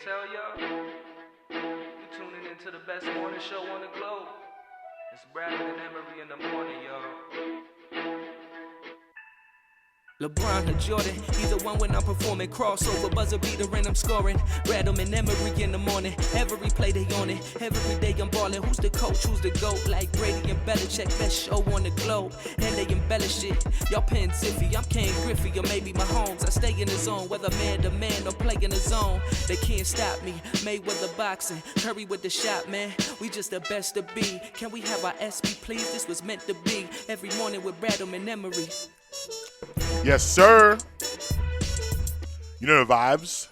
tell y'all? You tuning into the best morning show on the globe. It's Brad and Emery in the morning, y'all. LeBron or Jordan, either one when I'm performing. Crossover, buzzer beater and I'm scoring. Radom and Emery in the morning. Every play they on it. Every day I'm balling. Who's the coach? Who's the GOAT? Like Brady and Belichick, best show on the globe. And they embellish it. Y'all pin Ziffy, I'm Ken Griffey or maybe Mahomes. I stay in the zone, whether man to man or play in the zone. They can't stop me. Mayweather boxing, Curry with the shot, man. We just the best to be. Can we have our SP, please? This was meant to be. Every morning with Radom and Emery. Yes, sir. You know the vibes.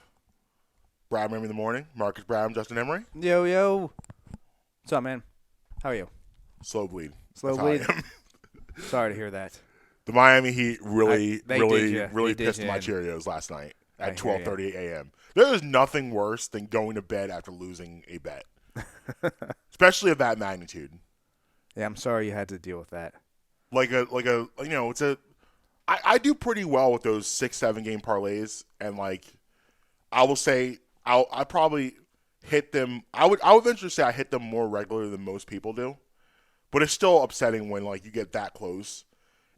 Brad Emery in the morning. Marques, Brad, and Justin Emery. Yo, yo. What's up, man? How are you? Slow bleed. Slow That's bleed? how I am. Sorry to hear that. The Miami Heat really They pissed did my you in. Cheerios last night at I hear 12:30 a.m. There is nothing worse than going to bed after losing a bet, especially of that magnitude. Yeah, I'm sorry you had to deal with that. I do pretty well with those 6-7 game parlays, and I will say I probably hit them. I would venture to say I hit them more regularly than most people do, but it's still upsetting when you get that close,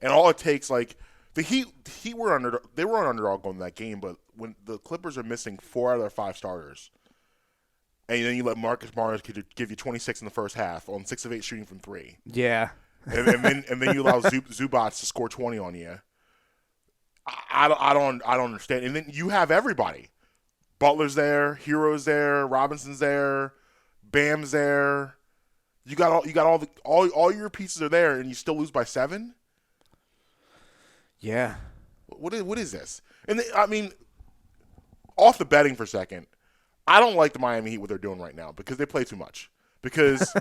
and all it takes the Heat were an underdog going that game, but when the Clippers are missing 4 out of their 5 starters, and then you let Marcus Morris give you 26 in the first half on 6 of 8 shooting from 3, Yeah. and then you allow Zubats to score 20 on you. I don't understand. And then you have everybody. Butler's there, Hero's there, Robinson's there, Bam's there. You got all your pieces are there, and you still lose by 7. Yeah. What is this? And off the betting for a second, I don't like the Miami Heat what they're doing right now because they play too much. Because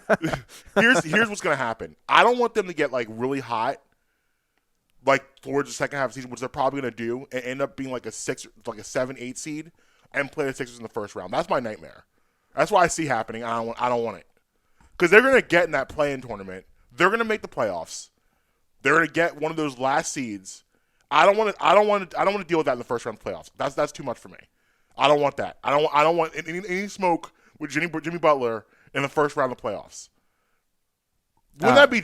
here's what's gonna happen. I don't want them to get really hot. Towards the second half of the season, which they're probably going to do, and end up being a 7-8 seed, and play the Sixers in the first round. That's my nightmare. That's what I see happening. I don't want it, because they're going to get in that play-in tournament. They're going to make the playoffs. They're going to get one of those last seeds. I don't want to deal with that in the first round of playoffs. That's too much for me. I don't want that. I don't want any smoke with Jimmy Butler in the first round of playoffs. Wouldn't that be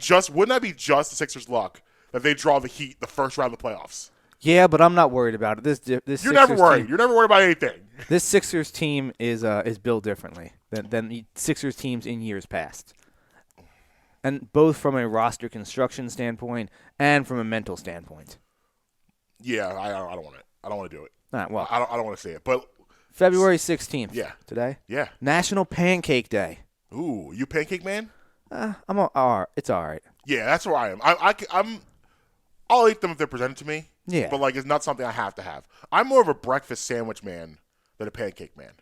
just the Sixers' luck that they draw the Heat the first round of the playoffs? Yeah, but I'm not worried about it. This You're never worried. You're never worried about anything. This Sixers team is built differently than the Sixers teams in years past, and both from a roster construction standpoint and from a mental standpoint. Yeah, I don't want it. I don't want to do it. All right, well, I don't want to say it. But February 16th. Yeah. Today. Yeah. National Pancake Day. Ooh, you pancake man? It's all right. Yeah, that's where I am. I'll eat them if they're presented to me. Yeah. But it's not something I have to have. I'm more of a breakfast sandwich man than a pancake man.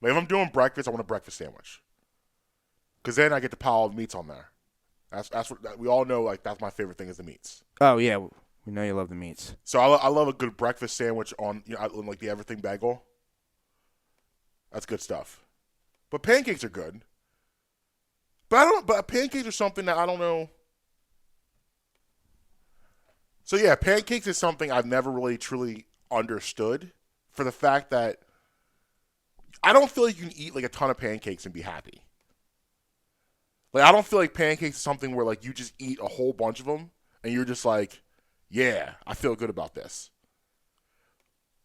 If I'm doing breakfast, I want a breakfast sandwich. Because then I get to pile all the meats on there. That's what we all know. That's my favorite thing is the meats. Oh yeah, we know you love the meats. So I love a good breakfast sandwich on on the everything bagel. That's good stuff. But pancakes are good. But pancakes are something that I don't know. So yeah, pancakes is something I've never really truly understood, for the fact that I don't feel like you can eat a ton of pancakes and be happy. I don't feel like pancakes is something where you just eat a whole bunch of them and you're just yeah, I feel good about this.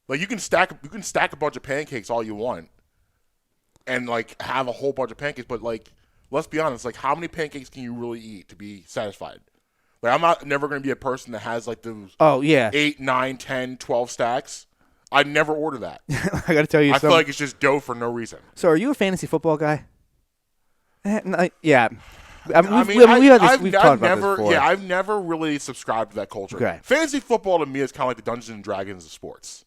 You can stack a bunch of pancakes all you want and have a whole bunch of pancakes, but let's be honest, how many pancakes can you really eat to be satisfied? I'm never going to be a person that has those 8, 9, 10, 12 stacks. I'd never order that. I got to tell you I something. feel like it's just dough for no reason. So are you a fantasy football guy? Yeah. We've talked about this before. Yeah, I've never really subscribed to that culture. Okay. Fantasy football to me is kind of like the Dungeons and Dragons of sports.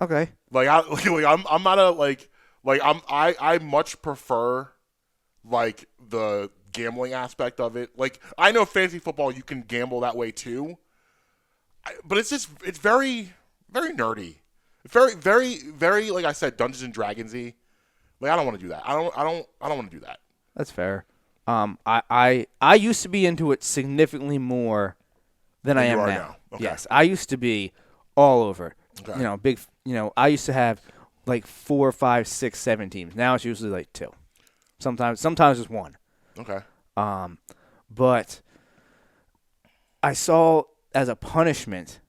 Okay. I'm not a I much prefer the gambling aspect of it. I know fantasy football you can gamble that way too, but it's very, very nerdy. Very, very, very, like I said, Dungeons and Dragons-y. I don't want to do that. I don't want to do that. That's fair. I used to be into it significantly more than I am now. Okay. Yes, I used to be all over. Okay. I used to have like 4, 5, 6, 7 teams. Now it's usually like 2. Sometimes just 1. Okay. But I saw as a punishment.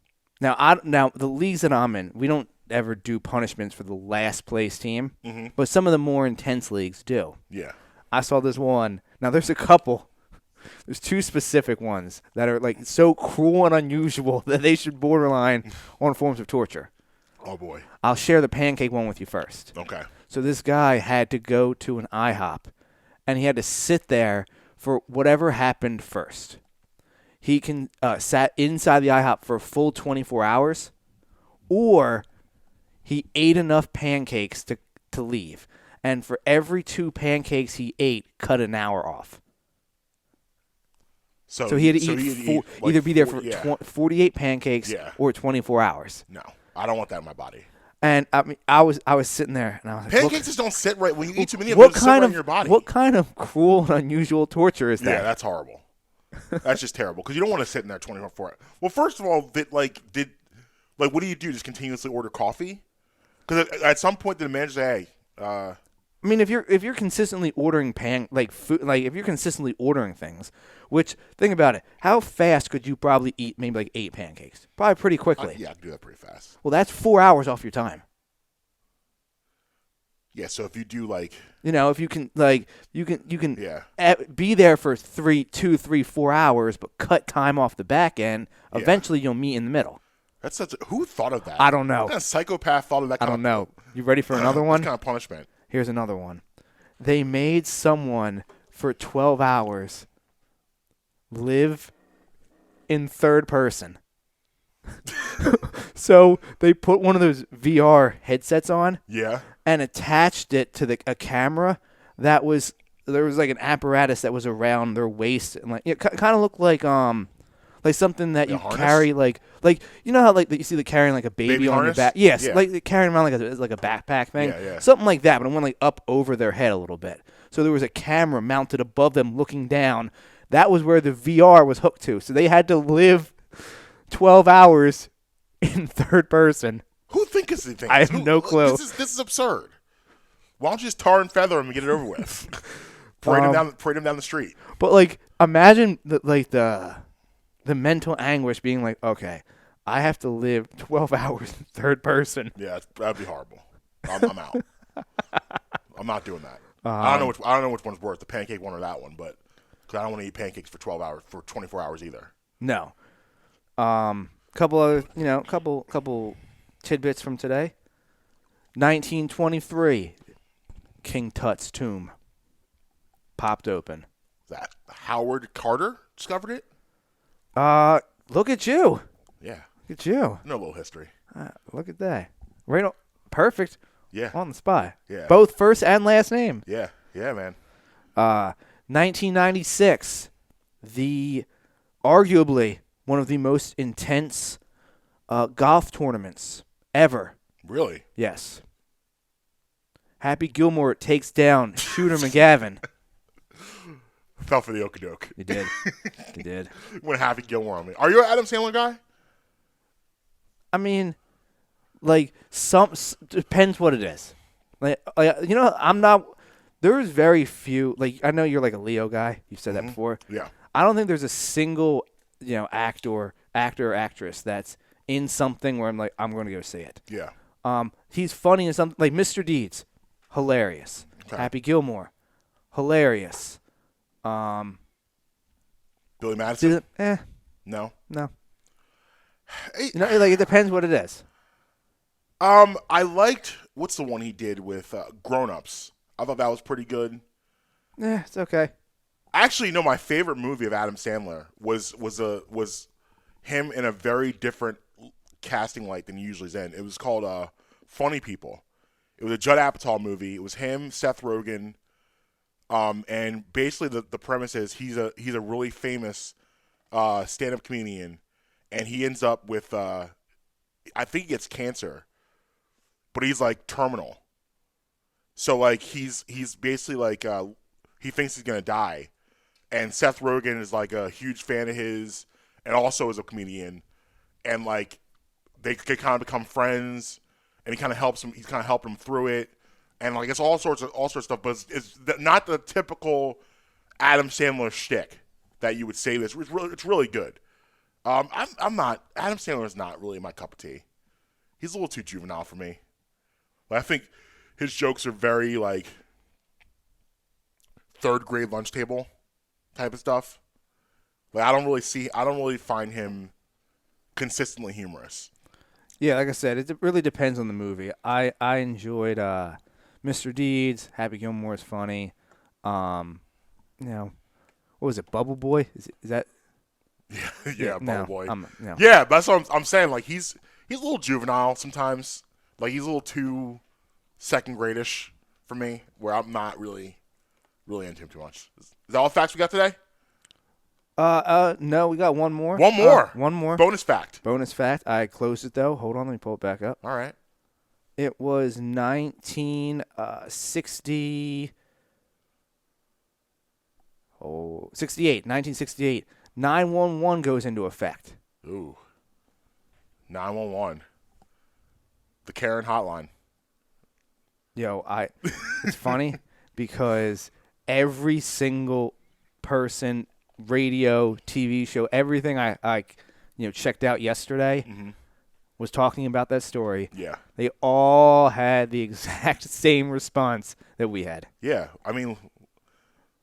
Now the leagues that I'm in, we don't ever do punishments for the last place team, but some of the more intense leagues do. Yeah. I saw this one. Now there's a couple. There's 2 specific ones that are like so cruel and unusual that they should borderline on forms of torture. Oh boy. I'll share the pancake one with you first. Okay. So this guy had to go to an IHOP, and he had to sit there for whatever happened first. He sat inside the IHOP for a full 24 hours, or he ate enough pancakes to leave. And for every 2 pancakes he ate, cut an hour off. So he had to either be there for 48 pancakes or 24 hours. No, I don't want that in my body. And I mean, I was sitting there, and I was like, pancakes just don't sit right when you eat too many of them. Sit right in your body. What kind of cruel and unusual torture is that? Yeah, that's horrible. That's just terrible because you don't want to sit in there 24 hours. Well, first of all, what do you do? Just continuously order coffee? Because at some point, the manager say, "Hey." I mean, if you're consistently ordering food, like if you're consistently ordering things, which think about it, how fast could you probably eat maybe like 8 pancakes? Probably pretty quickly. Yeah, I can do that pretty fast. Well, that's 4 hours off your time. Yeah, so if you do if you can be there for 2, 3, 4 hours, but cut time off the back end. Eventually, you'll meet in the middle. That's who thought of that? I don't know. What kind of psychopath thought of that? I don't know. You ready for another one? What kind of punishment? Here's another one. They made someone for 12 hours live in third person. So they put one of those VR headsets on. Yeah. And attached it to a camera there was like an apparatus that was around their waist, and it kind of looked like something that you carry like you know how you see carrying like a baby on your back. Yes, yeah. Like carrying around like a backpack thing. Yeah. Something like that, but it went like up over their head a little bit. So there was a camera mounted above them looking down. That was where the VR was hooked to. So they had to live 12 hours in third person. Who thinks these things? I have no clue. This is absurd. Why don't you just tar and feather him and get it over with? Parade him down the street. But imagine the mental anguish being like, okay, I have to live 12 hours in third person. Yeah, that'd be horrible. I'm out. I'm not doing that. I don't know which one's worse, the pancake one or that one, but because I don't want to eat pancakes for 24 hours either. No. Couple other, couple tidbits from today. 1923, King Tut's tomb popped open. That Howard Carter discovered it? Look at you. Yeah. Look at you. No little history. Look at that. Right on, perfect. Yeah. On the spot. Yeah. Both first and last name. Yeah. Yeah, man. 1996, arguably one of the most intense golf tournaments ever. Really? Yes. Happy Gilmore takes down Shooter McGavin. Fell for the okie-doke. He did. He did. Went Happy Gilmore on me. Are you an Adam Sandler guy? I mean, depends what it is. I'm not. There's very few. I know you're like a Leo guy. You've said that before. Yeah. I don't think there's a single, actor or actress that's in something where I'm like, I'm going to go see it. Yeah. He's funny in something like Mr. Deeds, hilarious. Okay. Happy Gilmore, hilarious. Billy Madison? No. Hey, it depends what it is. I liked what's the one he did with Grown Ups. I thought that was pretty good. It's okay. Actually, no, my favorite movie of Adam Sandler was him in a very different casting light than he usually is in. It was called Funny People. It was a Judd Apatow movie. It was him, Seth Rogen, and basically the premise is he's a really famous stand-up comedian, and he ends up with I think he gets cancer, but he's terminal. So he's basically he thinks he's gonna die, and Seth Rogen is a huge fan of his, and also is a comedian, and they kind of become friends, and he kind of helps him. He's kind of helping him through it, and like it's all sorts of stuff. But it's not the typical Adam Sandler shtick that you would say this. It's really good. I'm not. Adam Sandler is not really my cup of tea. He's a little too juvenile for me. I think his jokes are very like third grade lunch table type of stuff. Like I don't really find him consistently humorous. Yeah, like I said, it really depends on the movie. I enjoyed Mr. Deeds. Happy Gilmore is funny. What was it? Bubble Boy? Is that? Yeah, Bubble Boy. No. Yeah, but that's what I'm saying. Like he's a little juvenile sometimes. Like he's a little too second grade-ish for me, where I'm not really into him too much. Is that all the facts we got today? No, we got one more. One more. One more. Bonus fact. I closed it though. Hold on, let me pull it back up. All right. It was 1968. 1968. 911 goes into effect. Ooh. 911. The Karen hotline. It's funny because every single person, radio, TV show, everything I checked out yesterday was talking about that story. Yeah. They all had the exact same response that we had. Yeah. I mean,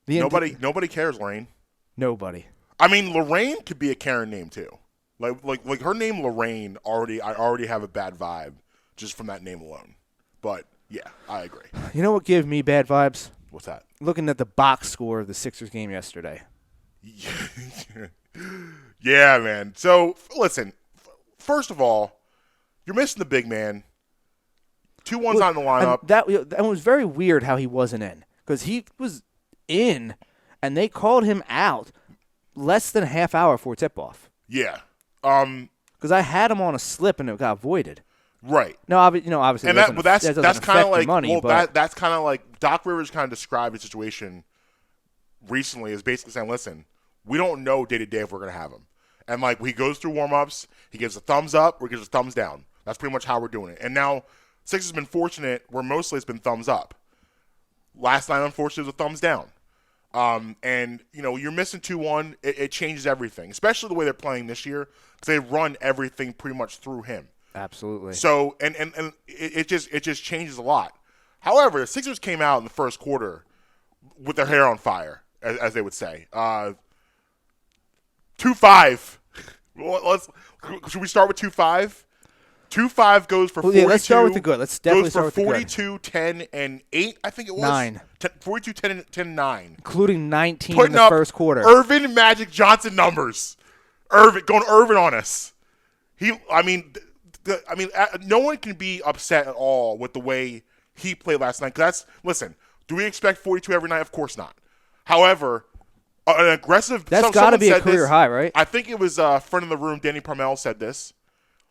nobody cares, Lorraine. Nobody. I mean, Lorraine could be a Karen name too. Like her name Lorraine I already have a bad vibe just from that name alone. But yeah, I agree. You know what gave me bad vibes? What's that? Looking at the box score of the Sixers game yesterday. Yeah, man. So listen, first of all, you're missing the big man. 2-1's not in the lineup. That was very weird how he wasn't in because he was in, and they called him out less than a half hour before tip-off. Yeah. Because I had him on a slip and it got voided. Right. No, obviously, and that's kind of like money, that's kind of like Doc Rivers kind of described the situation recently as basically saying, listen, we don't know day to day if we're going to have him, and like he goes through warm-ups, he gives a thumbs up or gives a thumbs down. That's pretty much how we're doing it. And now Sixers has been fortunate where mostly it's been thumbs up. Last night, unfortunately, it was a thumbs down. And you're missing 2-1. It changes everything, especially the way they're playing this year because they run everything pretty much through him. Absolutely. So and it just changes a lot. However, the Sixers came out in the first quarter with their hair on fire, as they would say. 2-5. Should we start with 2-5? 2-5 goes for 42. Let's start with the good. Let's definitely start with the good. 42, 10, and 8, I think it was. 9. 42, 10, 9. Including 19 Putting in the first quarter. Irvin Magic Johnson numbers. Going Irvin on us. No one can be upset at all with the way he played last night. Listen, do we expect 42 every night? Of course not. However, an aggressive. That's got to be a career high, right? I think it was a friend in the room, Danny Parmel, said this.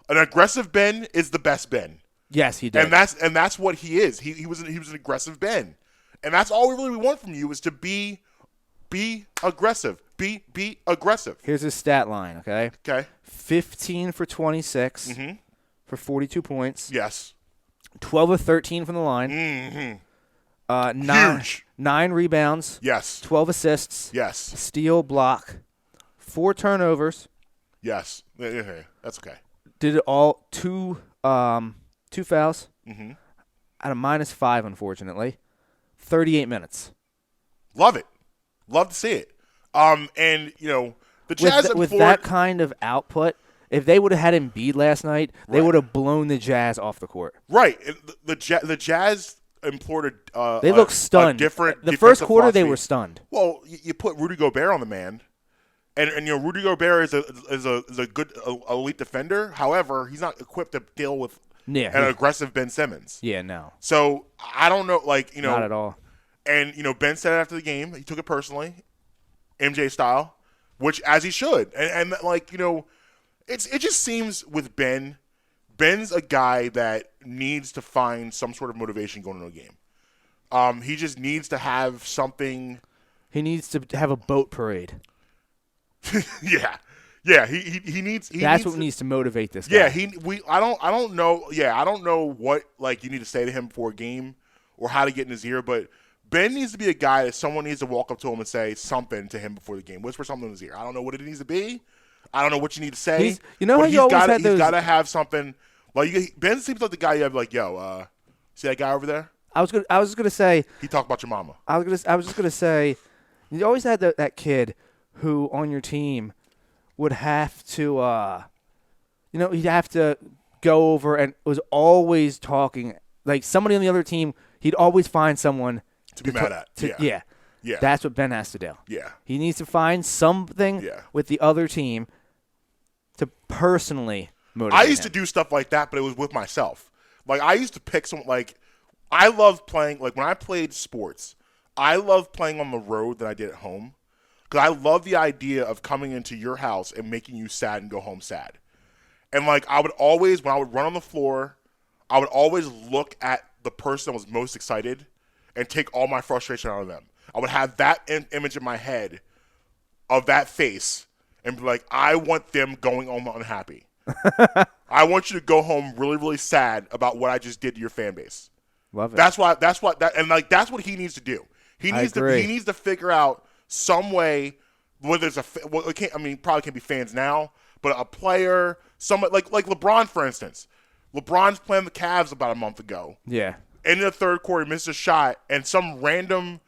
An aggressive Ben is the best Ben. Yes, he did. And that's what he is. He was an aggressive Ben, and that's all we really want from you is to be aggressive. Be aggressive. Here's his stat line. Okay. 15 for 26 for 42 points. Yes. 12 of 13 from the line. Huge. 9 rebounds. Yes. 12 assists. Yes. Steal, block. 4 turnovers. Yes. That's okay. Did it all. 2 fouls. At a -5, unfortunately. 38 minutes. Love it. Love to see it. And the Jazz with that kind of output, if they would have had Embiid last night, they would have blown the Jazz off the court. Right. The Jazz employed they looked stunned. The first quarter, philosophy. they were stunned. Well, you put Rudy Gobert on the man, and Rudy Gobert is a good elite defender. However, he's not equipped to deal with an aggressive Ben Simmons. Yeah, no. So I don't know, not at all. And Ben said after the game, he took it personally, MJ style, which as he should. And it just seems with Ben's a guy that needs to find some sort of motivation going into a game. He just needs to have something. He needs to have a boat parade. Yeah. Yeah, he needs. That's what needs to motivate this Yeah, guy. I don't know. Yeah, I don't know what like you need to say to him before a game or how to get in his ear, but Ben needs to be a guy that someone needs to walk up to him and say something to him before the game. Whisper something in his ear. I don't know what it needs to be. I don't know what you need to say. You know how you always had those. He's got to have something. Like Ben seems like the guy you have. Like, yo, see that guy over there? I was gonna say. He talked about your mama. I was just gonna say. You always had that kid who on your team would have to. He'd have to go over and was always talking. Like somebody on the other team, he'd always find someone to be mad at. Yeah. That's what Ben has to do. Yeah. He needs to find something with the other team to personally motivate I used him. to do stuff like that, but it was with myself. Like I used to pick some. Like I love playing. Like when I played sports, I loved playing on the road than I did at home. Because I love the idea of coming into your house and making you sad and go home sad. And like I would always, when I would run on the floor, I would always look at the person that was most excited and take all my frustration out of them. I would have that image in my head of that face and be like, I want them going home unhappy. I want you to go home really, really sad about what I just did to your fan base. Love it. That's what he needs to do. He needs to figure out some way, whether it's probably can't be fans now, but a player, someone like LeBron, for instance. LeBron's playing the Cavs about a month ago. Yeah. In the third quarter, he missed a shot, and some random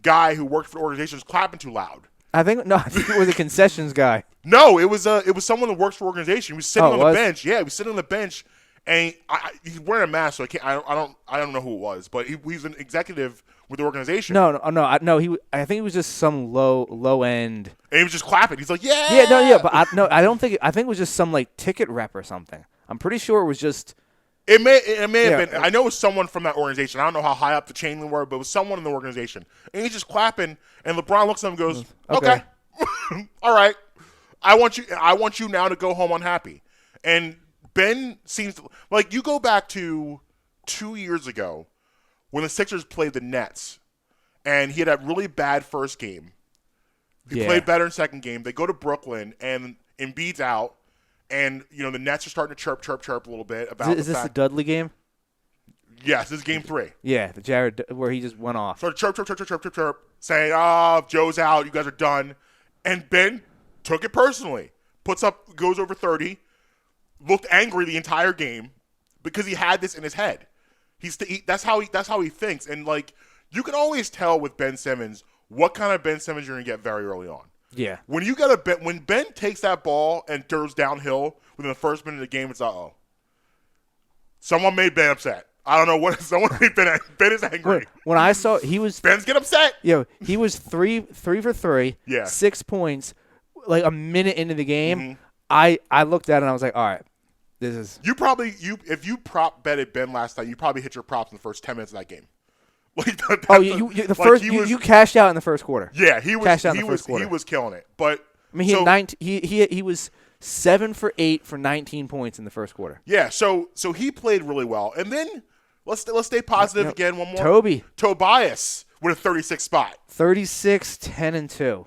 guy who worked for the organization was clapping too loud. I think it was a concessions guy. No, it was someone that works for the organization. He was sitting on the bench. Yeah, he was sitting on the bench, and he's wearing a mask, so I don't know who it was, but he's an executive with the organization. No. I think it was just some low end. And he was just clapping. He's like, yeah. Yeah, no, yeah, but I don't think. I think it was just some like ticket rep or something. I'm pretty sure it was just. It may have been. I know it was someone from that organization. I don't know how high up the chain they were, but it was someone in the organization. And he's just clapping, and LeBron looks at him and goes, okay. All right. I want you now to go home unhappy. And Ben seems like you go back to 2 years ago when the Sixers played the Nets, and he had that really bad first game. He played better in second game. They go to Brooklyn, and Embiid's out. And, the Nets are starting to chirp a little bit about Is this the Dudley game? Yes, this is game 3. Yeah, the Jared where he just went off. Started chirp, saying, Joe's out, you guys are done. And Ben took it personally. Goes over 30, looked angry the entire game because he had this in his head. That's how he thinks. And, like, you can always tell with Ben Simmons what kind of Ben Simmons you're going to get very early on. Yeah. When Ben takes that ball and goes downhill within the first minute of the game, it's someone made Ben upset. I don't know what. Someone made Ben. Ben is angry. When I saw Ben's get upset. He was three for 3. Yeah. 6 points, like a minute into the game. Mm-hmm. I looked at it and I was like, all right, this is. If you prop betted Ben last night, you probably hit your props in the first 10 minutes of that game. You cashed out in the first quarter. Yeah, he was cashed out in the first quarter. He was killing it. But I mean, he was 7 for 8 for 19 points in the first quarter. Yeah, so he played really well. And then let's stay positive again. One more. Tobias with a 36 spot. 36, 10, and 2.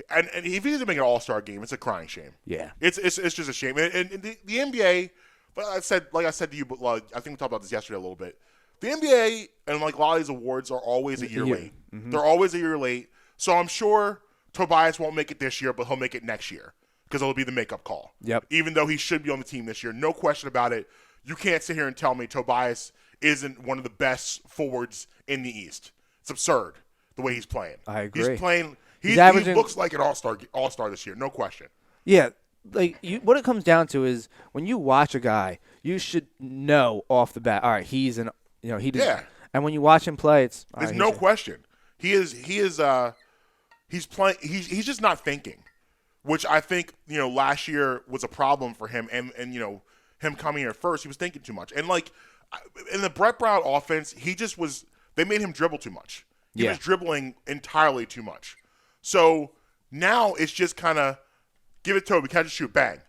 And if he doesn't make an All-Star game, it's a crying shame. Yeah, it's just a shame. And the NBA, like I said to you, but I think we talked about this yesterday a little bit. The NBA and like a lot of these awards are always a year late. Mm-hmm. They're always a year late. So I'm sure Tobias won't make it this year, but he'll make it next year because it'll be the makeup call. Yep. Even though he should be on the team this year, no question about it. You can't sit here and tell me Tobias isn't one of the best forwards in the East. It's absurd the way he's playing. I agree. He's playing. He looks like an all-star this year, no question. Yeah. Like what it comes down to is when you watch a guy, you should know off the bat. All right, he's an. He does. Yeah. And when you watch him play, there's no question. He's playing. He's just not thinking, which I think last year was a problem for him. And him coming here first, he was thinking too much. And like in the Brett Brown offense, he just was. They made him dribble too much. He was dribbling entirely too much. So now it's just kind of give it Toby, catch and shoot, bang.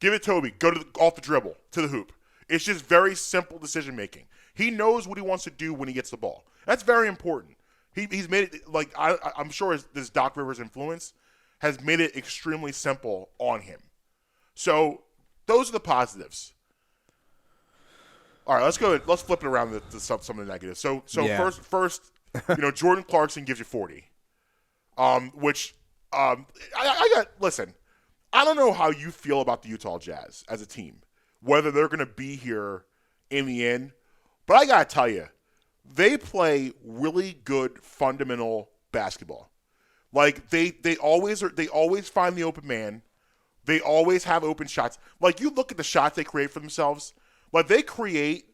Give it Toby, go off the dribble to the hoop. It's just very simple decision making. He knows what he wants to do when he gets the ball. That's very important. He's made it like I'm sure this Doc Rivers influence has made it extremely simple on him. So those are the positives. All right, let's go. Let's flip it around to some of the negatives. So Yeah. first, Jordan Clarkson gives you 40, which I got. Listen, I don't know how you feel about the Utah Jazz as a team, whether they're going to be here in the end, but I got to tell you, they play really good fundamental basketball. Like they always find the open man. They always have open shots. Like you look at the shots they create for themselves, like they create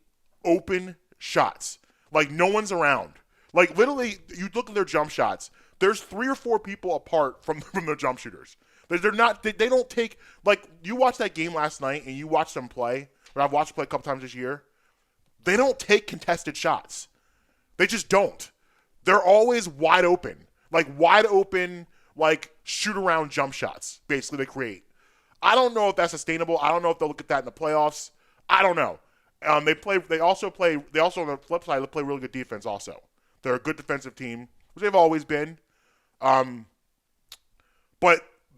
open shots. Like no one's around. Like literally, you look at their jump shots. There's 3 or 4 people apart from their jump shooters. They're not. They don't take, like, you watched that game last night and you watched them play. Or I've watched them play a couple times this year. They don't take contested shots. They just don't. They're always wide open. Like shoot around jump shots. Basically, they create. I don't know if that's sustainable. I don't know if they'll look at that in the playoffs. I don't know. They also on the flip side, they play really good defense also. They're a good defensive team, which they've always been. But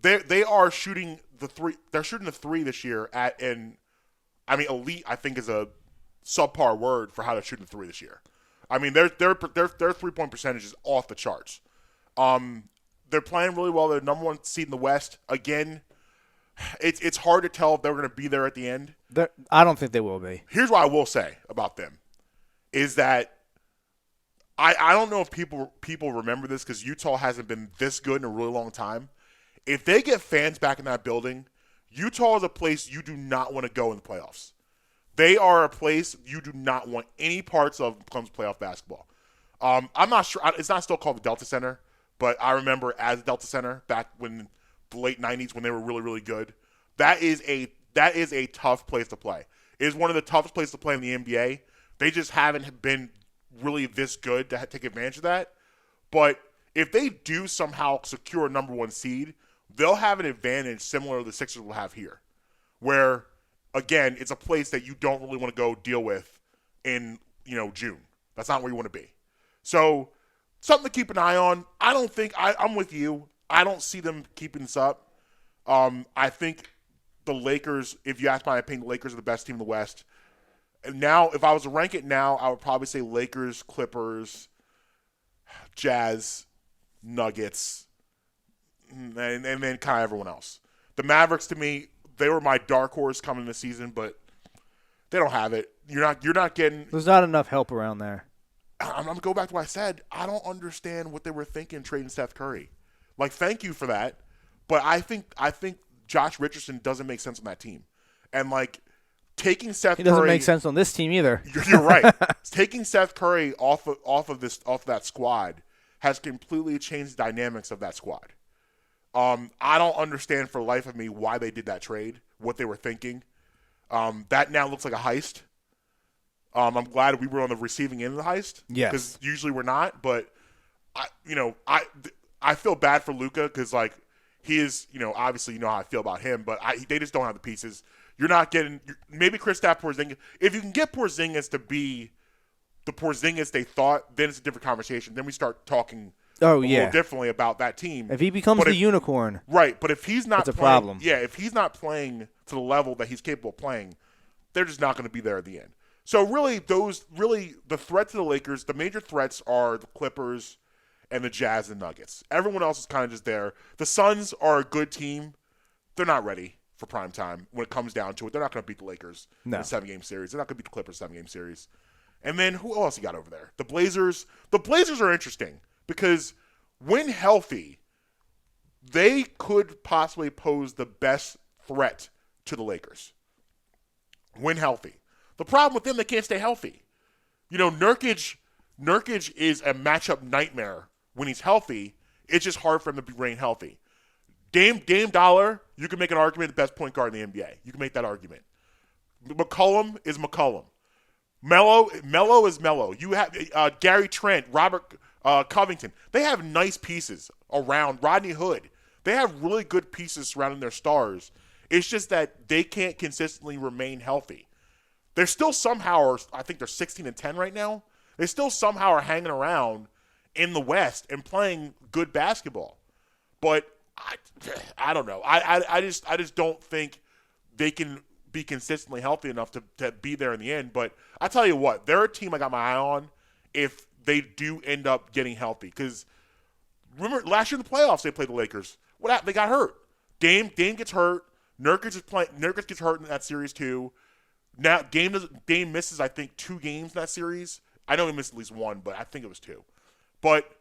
they are shooting the three. They're shooting the three this year elite. I think is a subpar word for how they're shooting the three this year. I mean, their 3-point percentage is off the charts. They're playing really well. They're number 1 seed in the West again. It's hard to tell if they're going to be there at the end. I don't think they will be. Here's what I will say about them is that I don't know if people remember this because Utah hasn't been this good in a really long time. If they get fans back in that building, Utah is a place you do not want to go in the playoffs. They are a place you do not want any parts of when it comes to playoff basketball. I'm not sure. It's not still called the Delta Center, but I remember as Delta Center back when the late 90s when they were really, really good. That is a tough place to play. It is one of the toughest places to play in the NBA. They just haven't been really this good to take advantage of that. But if they do somehow secure a number 1 seed, they'll have an advantage similar to the Sixers will have here, where, again, it's a place that you don't really want to go deal with in, June. That's not where you want to be. So something to keep an eye on. I don't think I'm with you. I don't see them keeping this up. I think the Lakers, if you ask my opinion, the Lakers are the best team in the West. And now, if I was to rank it now, I would probably say Lakers, Clippers, Jazz, Nuggets, and then kind of everyone else. The Mavericks, to me, they were my dark horse coming this season, but they don't have it. You're not getting. There's not enough help around there. I'm going to go back to what I said. I don't understand what they were thinking trading Steph Curry. Like, thank you for that, but I think Josh Richardson doesn't make sense on that team, and like taking Steph Curry. He doesn't make sense on this team either. You're right. Taking Steph Curry off of that squad has completely changed the dynamics of that squad. I don't understand for the life of me why they did that trade, what they were thinking. That now looks like a heist. I'm glad we were on the receiving end of the heist. Yes. Because usually we're not. But, I feel bad for Luka because, like, he is, obviously you know how I feel about him, but they just don't have the pieces. You're not getting – maybe Kristaps Porzingis – if you can get Porzingis to be the Porzingis they thought, then it's a different conversation. Then we start talking – little differently about that team. If he becomes the unicorn. Right, but if he's not it's a playing, problem. Yeah, if he's not playing to the level that he's capable of playing, they're just not going to be there at the end. So really the threat to the Lakers, the major threats are the Clippers and the Jazz and Nuggets. Everyone else is kind of just there. The Suns are a good team. They're not ready for prime time when it comes down to it. They're not going to beat the Lakers in a 7-game series. They're not going to beat the Clippers in a 7-game series. And then who else you got over there? The Blazers. The Blazers are interesting because when healthy, they could possibly pose the best threat to the Lakers. When healthy. The problem with them, they can't stay healthy. Nurkic is a matchup nightmare when he's healthy. It's just hard for him to remain healthy. Dame Dollar, you can make an argument the best point guard in the NBA. You can make that argument. McCollum is McCollum. Melo is Melo. You have Gary Trent, Robert Covington. They have nice pieces around Rodney Hood. They have really good pieces surrounding their stars. It's just that they can't consistently remain healthy. They're still somehow, I think they're 16-10 right now. They still somehow are hanging around in the West and playing good basketball. But I don't know. I just don't think they can be consistently healthy enough to be there in the end. But I tell you what, they're a team I got my eye on if they do end up getting healthy. Because remember last year in the playoffs they played the Lakers. What happened? They got hurt. Dame gets hurt. Nurkic gets hurt in that series too. Now Dame misses I think 2 games in that series. I know he missed at least 1, but I think it was 2. But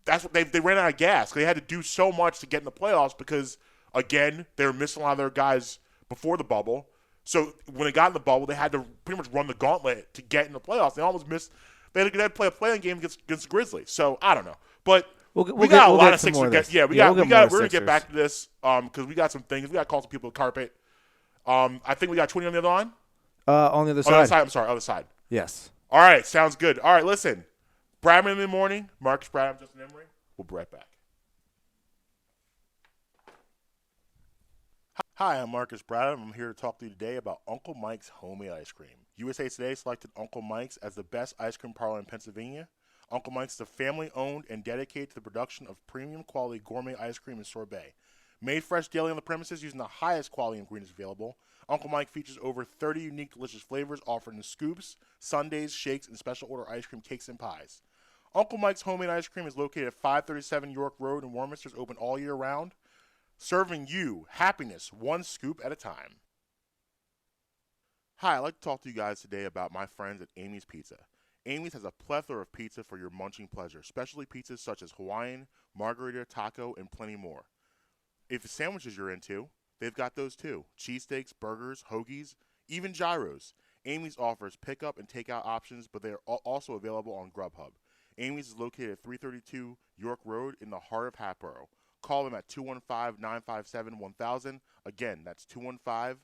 that's what they ran out of gas. They had to do so much to get in the playoffs because again they were missing a lot of their guys before the bubble. So when they got in the bubble, they had to pretty much run the gauntlet to get in the playoffs. They almost missed. They had to play a play-in game against the Grizzlies. So I don't know, but we got a lot of Sixers. We're gonna get back to this because we got some things. We got to call some people to carpet. I think we got Twitty on the other line. On the other side. I'm sorry, other side. Yes. All right, sounds good. All right, listen. Bradman in the morning. Marques, Brad, Justin Emery. We'll be right back. Hi, I'm Marques Brad. I'm here to talk to you today about Uncle Mike's homemade ice cream. USA Today selected Uncle Mike's as the best ice cream parlor in Pennsylvania. Uncle Mike's is a family-owned and dedicated to the production of premium quality gourmet ice cream and sorbet. Made fresh daily on the premises using the highest quality ingredients available, Uncle Mike features over 30 unique delicious flavors offered in scoops, sundaes, shakes, and special order ice cream cakes and pies. Uncle Mike's homemade ice cream is located at 537 York Road in Warminster. Is open all year round, serving you happiness one scoop at a time. Hi, I'd like to talk to you guys today about my friends at Amy's Pizza. Amy's has a plethora of pizza for your munching pleasure, specialty pizzas such as Hawaiian, margarita, taco, and plenty more. If it's sandwiches you're into, they've got those too. Cheesesteaks, burgers, hoagies, even gyros. Amy's offers pickup and takeout options, but they are also available on Grubhub. Amy's is located at 332 York Road in the heart of Hatboro. Call them at 215-957-1000. Again, that's 215-957-1000.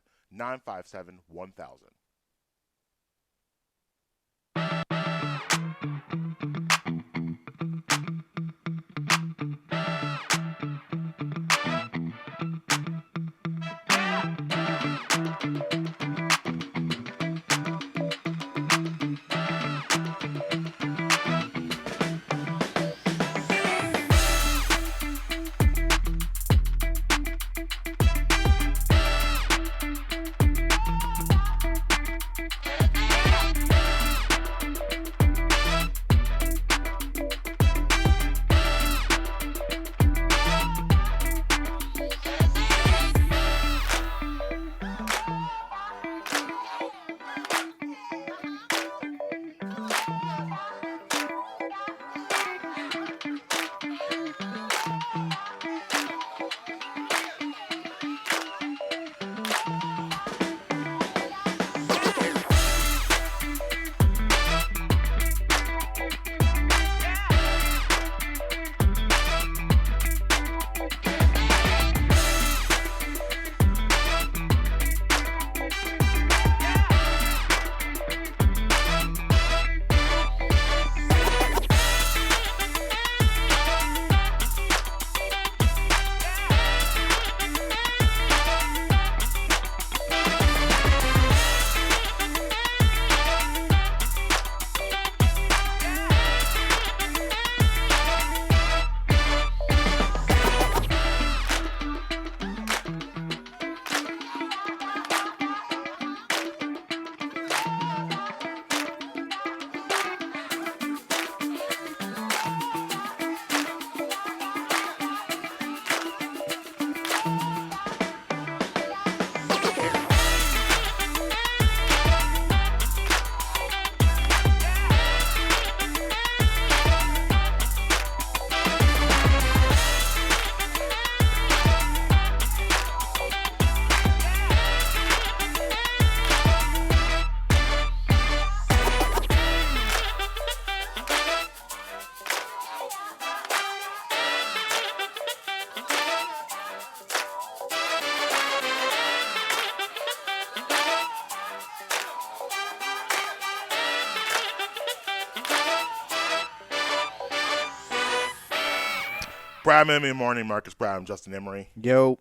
Bradman in the morning, Marques Brown, I'm Justin Emery. Yo.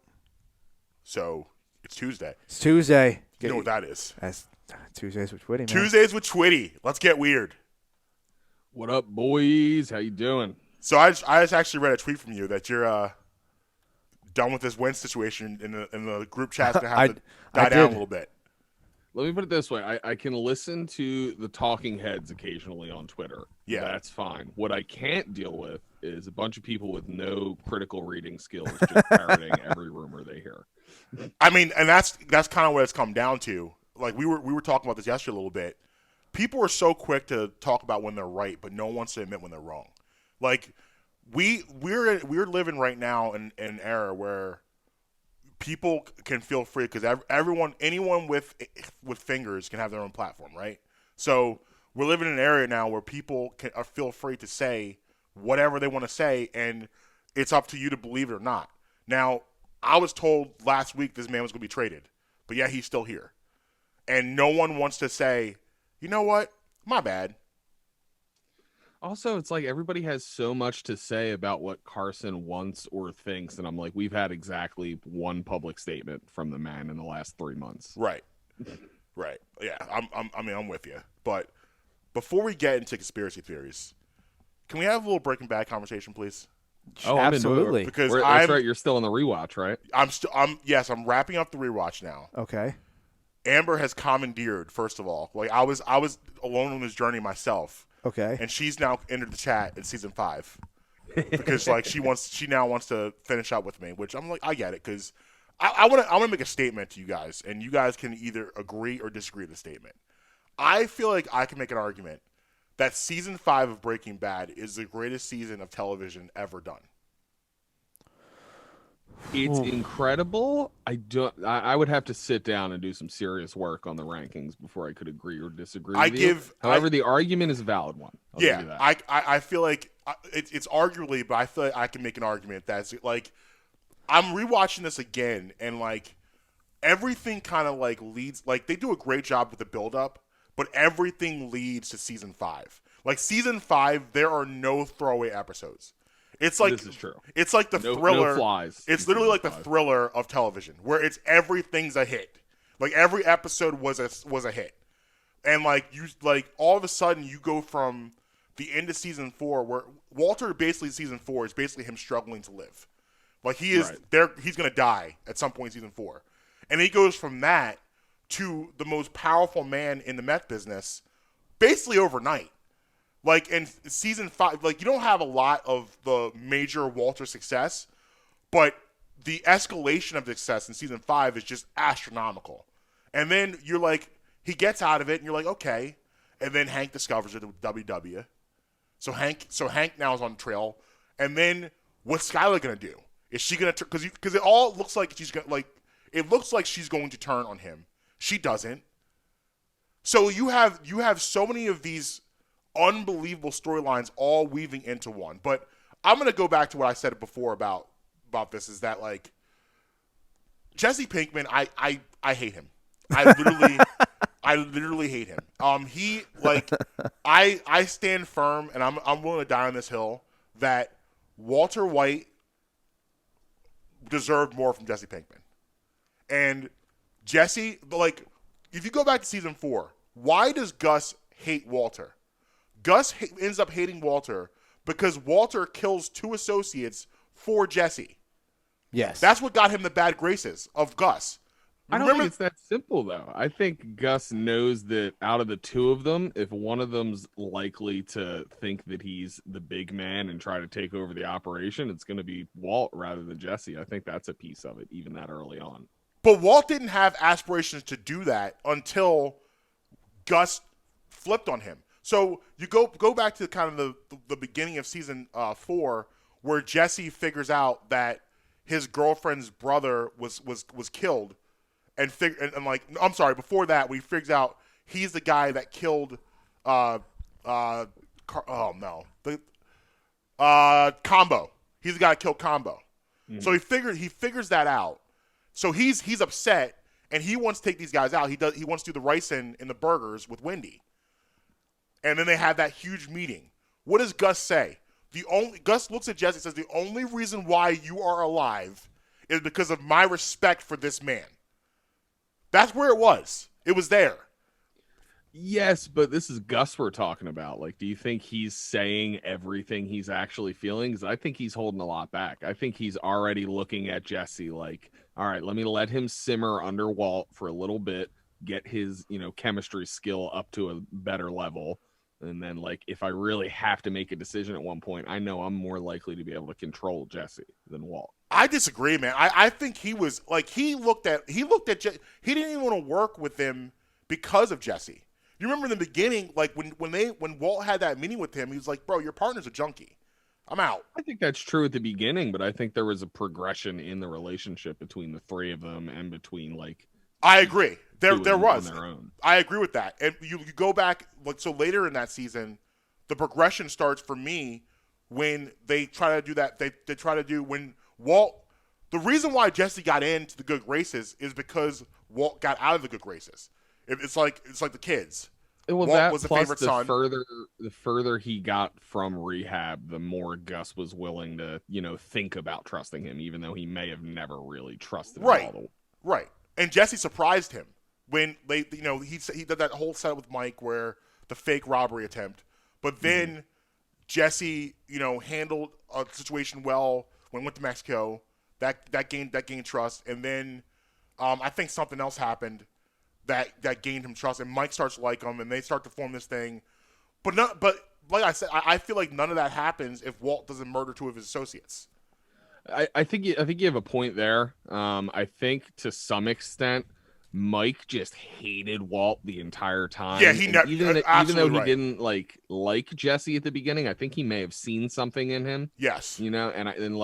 So, it's Tuesday. It's Tuesday. You know what that is. That's Tuesdays with Twitty, man. Tuesdays with Twitty. Let's get weird. What up, boys? How you doing? So I just actually read a tweet from you that you're done with this Wentz situation, and the group chat's gonna have to die down a little bit. Let me put it this way: I can listen to the talking heads occasionally on Twitter. Yeah, that's fine. What I can't deal with is a bunch of people with no critical reading skills just parroting every rumor they hear. I mean, and that's kind of what it's come down to. Like we were talking about this yesterday a little bit. People are so quick to talk about when they're right, but no one wants to admit when they're wrong. Like we're living right now in an era where people can feel free because anyone with fingers can have their own platform, right? So we're living in an area now where people feel free to say whatever they want to say, and it's up to you to believe it or not. Now, I was told last week this man was going to be traded, but yeah, he's still here. And no one wants to say, you know what, my bad. Also, it's like everybody has so much to say about what Carson wants or thinks, and I'm like, we've had exactly one public statement from the man in the last 3 months. Right. Yeah, I'm with you. But before we get into conspiracy theories, can we have a little Breaking Bad conversation, please? Oh, absolutely. Because that's right. You're still on the rewatch, right? I'm wrapping up the rewatch now. Okay. Amber has commandeered. First of all, like I was alone on this journey myself. Okay. And she's now entered the chat in season 5 because like she now wants to finish up with me, which I'm like, I get it, because I want to make a statement to you guys, and you guys can either agree or disagree with the statement. I feel like I can make an argument that season 5 of Breaking Bad is the greatest season of television ever done. It's incredible. I would have to sit down and do some serious work on the rankings before I could agree or disagree with you. However, the argument is a valid one. I'll give you that. I feel like it's arguably, but I feel like I can make an argument that's like, I'm rewatching this again, and like everything kind of like leads, like they do a great job with the build up, but everything leads to season 5. Like season 5, there are no throwaway episodes. It's like, this is true. It's like the thriller. No flies. It's literally like the thriller of television, where it's everything's a hit. Like every episode was a hit, and like all of a sudden you go from the end of season 4, where Walter basically season 4 is basically him struggling to live. Like he is there, he's gonna die at some point in season 4, and he goes from that to the most powerful man in the meth business, basically overnight. Like in season 5, like you don't have a lot of the major Walter success, but the escalation of success in season 5 is just astronomical. And then you're like, he gets out of it, and you're like, okay. And then Hank discovers it with WW. So Hank now is on the trail. And then what's Skylar gonna do? Is she gonna because it all looks like she's going to turn on him. She doesn't. So you have so many of these unbelievable storylines all weaving into one. But I'm going to go back to what I said before about this, is that like Jesse Pinkman, I hate him. I literally hate him. He like I stand firm, and I'm willing to die on this hill that Walter White deserved more from Jesse Pinkman. And Jesse, like, if you go back to season 4, why does Gus hate Walter? Gus ends up hating Walter because Walter kills 2 associates for Jesse. Yes. That's what got him the bad graces of Gus. I don't think it's that simple, though. I think Gus knows that out of the 2 of them, if one of them's likely to think that he's the big man and try to take over the operation, it's going to be Walt rather than Jesse. I think that's a piece of it, even that early on. But Walt didn't have aspirations to do that until Gus flipped on him. So you go back to kind of the beginning of season 4, where Jesse figures out that his girlfriend's brother was killed, and like, I'm sorry, before that, we figures out he's the guy that killed Combo. He's the guy that killed Combo. Mm-hmm. So he figures that out. So he's upset, and he wants to take these guys out. He wants to do the ricin in the burgers with Wendy. And then they have that huge meeting. What does Gus say? Gus looks at Jesse and says, the only reason why you are alive is because of my respect for this man. That's where it was. It was there. Yes, but this is Gus we're talking about. Like, do you think he's saying everything he's actually feeling? Because I think he's holding a lot back. I think he's already looking at Jesse like, all right, let me let him simmer under Walt for a little bit, get his, chemistry skill up to a better level. And then, like, if I really have to make a decision at one point, I know I'm more likely to be able to control Jesse than Walt. I disagree, man. I think he was like he looked at he didn't even want to work with him because of Jesse. You remember in the beginning, like when Walt had that meeting with him, he was like, "Bro, your partner's a junkie. I'm out." I think that's true at the beginning, but I think there was a progression in the relationship between the three of them and between like. I agree. There was. On their own. I agree with that. And you go back, like, so later in that season, the progression starts for me when they try to do that. They try to do when Walt. The reason why Jesse got into the good graces is because Walt got out of the good graces. It's like the kids. Well, Walt that was the plus favorite son. The further he got from rehab, the more Gus was willing to, think about trusting him, even though he may have never really trusted him all the way. Right. And Jesse surprised him when he did that whole setup with Mike where the fake robbery attempt. But then Jesse, handled a situation well when he went to Mexico. That gained trust. And then I think something else happened that gained him trust, and Mike starts to like him, and they start to form this thing. But like I said, I feel like none of that happens if Walt doesn't murder two of his associates. I think you have a point there. I think to some extent, Mike just hated Walt the entire time. Yeah, even though he didn't like Jesse at the beginning, I think he may have seen something in him. Yes, and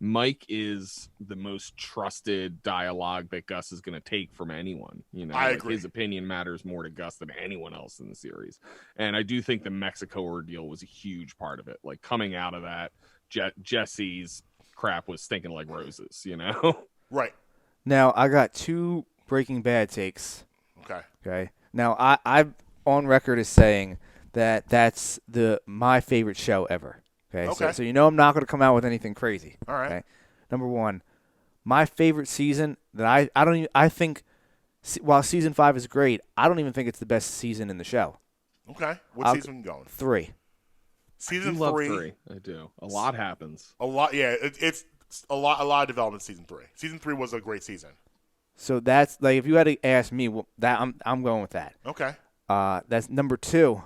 Mike is the most trusted dialogue that Gus is going to take from anyone. I agree. His opinion matters more to Gus than anyone else in the series. And I do think the Mexico ordeal was a huge part of it. Like coming out of that, Jesse's crap was stinking like roses, Right. Now, I got 2 Breaking Bad takes. Okay. Now, I'm on record as saying that that's my favorite show ever. Okay. So I'm not going to come out with anything crazy. All right. Okay? Number 1, my favorite season that I think while season 5 is great, I don't even think it's the best season in the show. Okay. What season are you going? 3. Season 3. I do. A lot happens. A lot. Yeah. It's a lot of development. Season 3. Season 3 was a great season. So that's like if you had to ask me, that I'm going with that. Okay. That's number 2.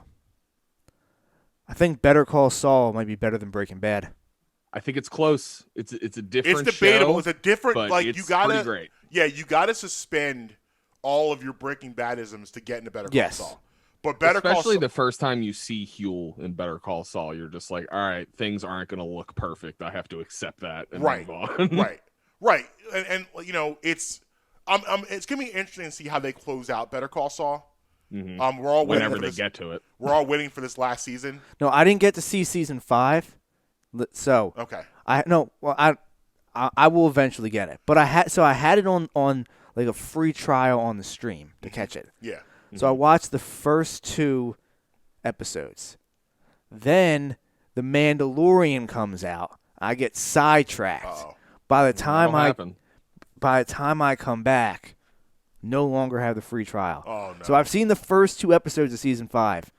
I think Better Call Saul might be better than Breaking Bad. I think it's close. It's a different. It's debatable. Show, it's a different. but like it's you gotta. pretty great. Yeah, you gotta suspend all of your Breaking Badisms to get into Better Call Saul. But Especially the first time you see Huel in Better Call Saul, you're just like, all right, things aren't going to look perfect. I have to accept that and move on. Right. And it's it's gonna be interesting to see how they close out Better Call Saul. Mm-hmm. We're all whenever they get to it. We're all waiting for this last season. No, I didn't get to see season 5, so okay. I will eventually get it, but I had it on like a free trial on the stream to catch it. Yeah. So I watched the first 2 episodes. Then The Mandalorian comes out. I get sidetracked. Uh-oh. By the time I come back, no longer have the free trial. Oh, no. So I've seen the first 2 episodes of season 5.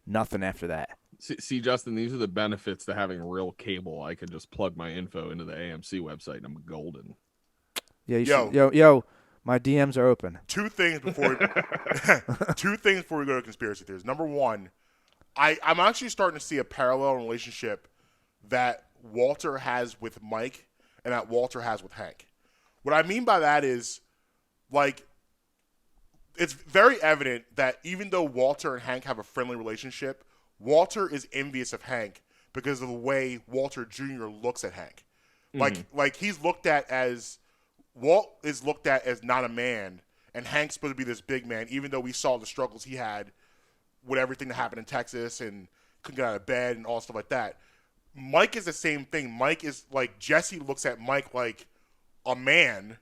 Nothing after that. See, Justin, these are the benefits to having real cable. I could just plug my info into the AMC website, and I'm golden. Yeah, yo, my DMs are open. 2 things before we go to conspiracy theories. Number 1, I'm actually starting to see a parallel relationship that Walter has with Mike and that Walter has with Hank. What I mean by that is, like, it's very evident that even though Walter and Hank have a friendly relationship, Walter is envious of Hank because of the way Walter Jr. looks at Hank. Like he's looked at as Walt is looked at as not a man, and Hank's supposed to be this big man, even though we saw the struggles he had with everything that happened in Texas and couldn't get out of bed and all stuff like that. Mike is the same thing. Mike is like, Jesse looks at Mike like a man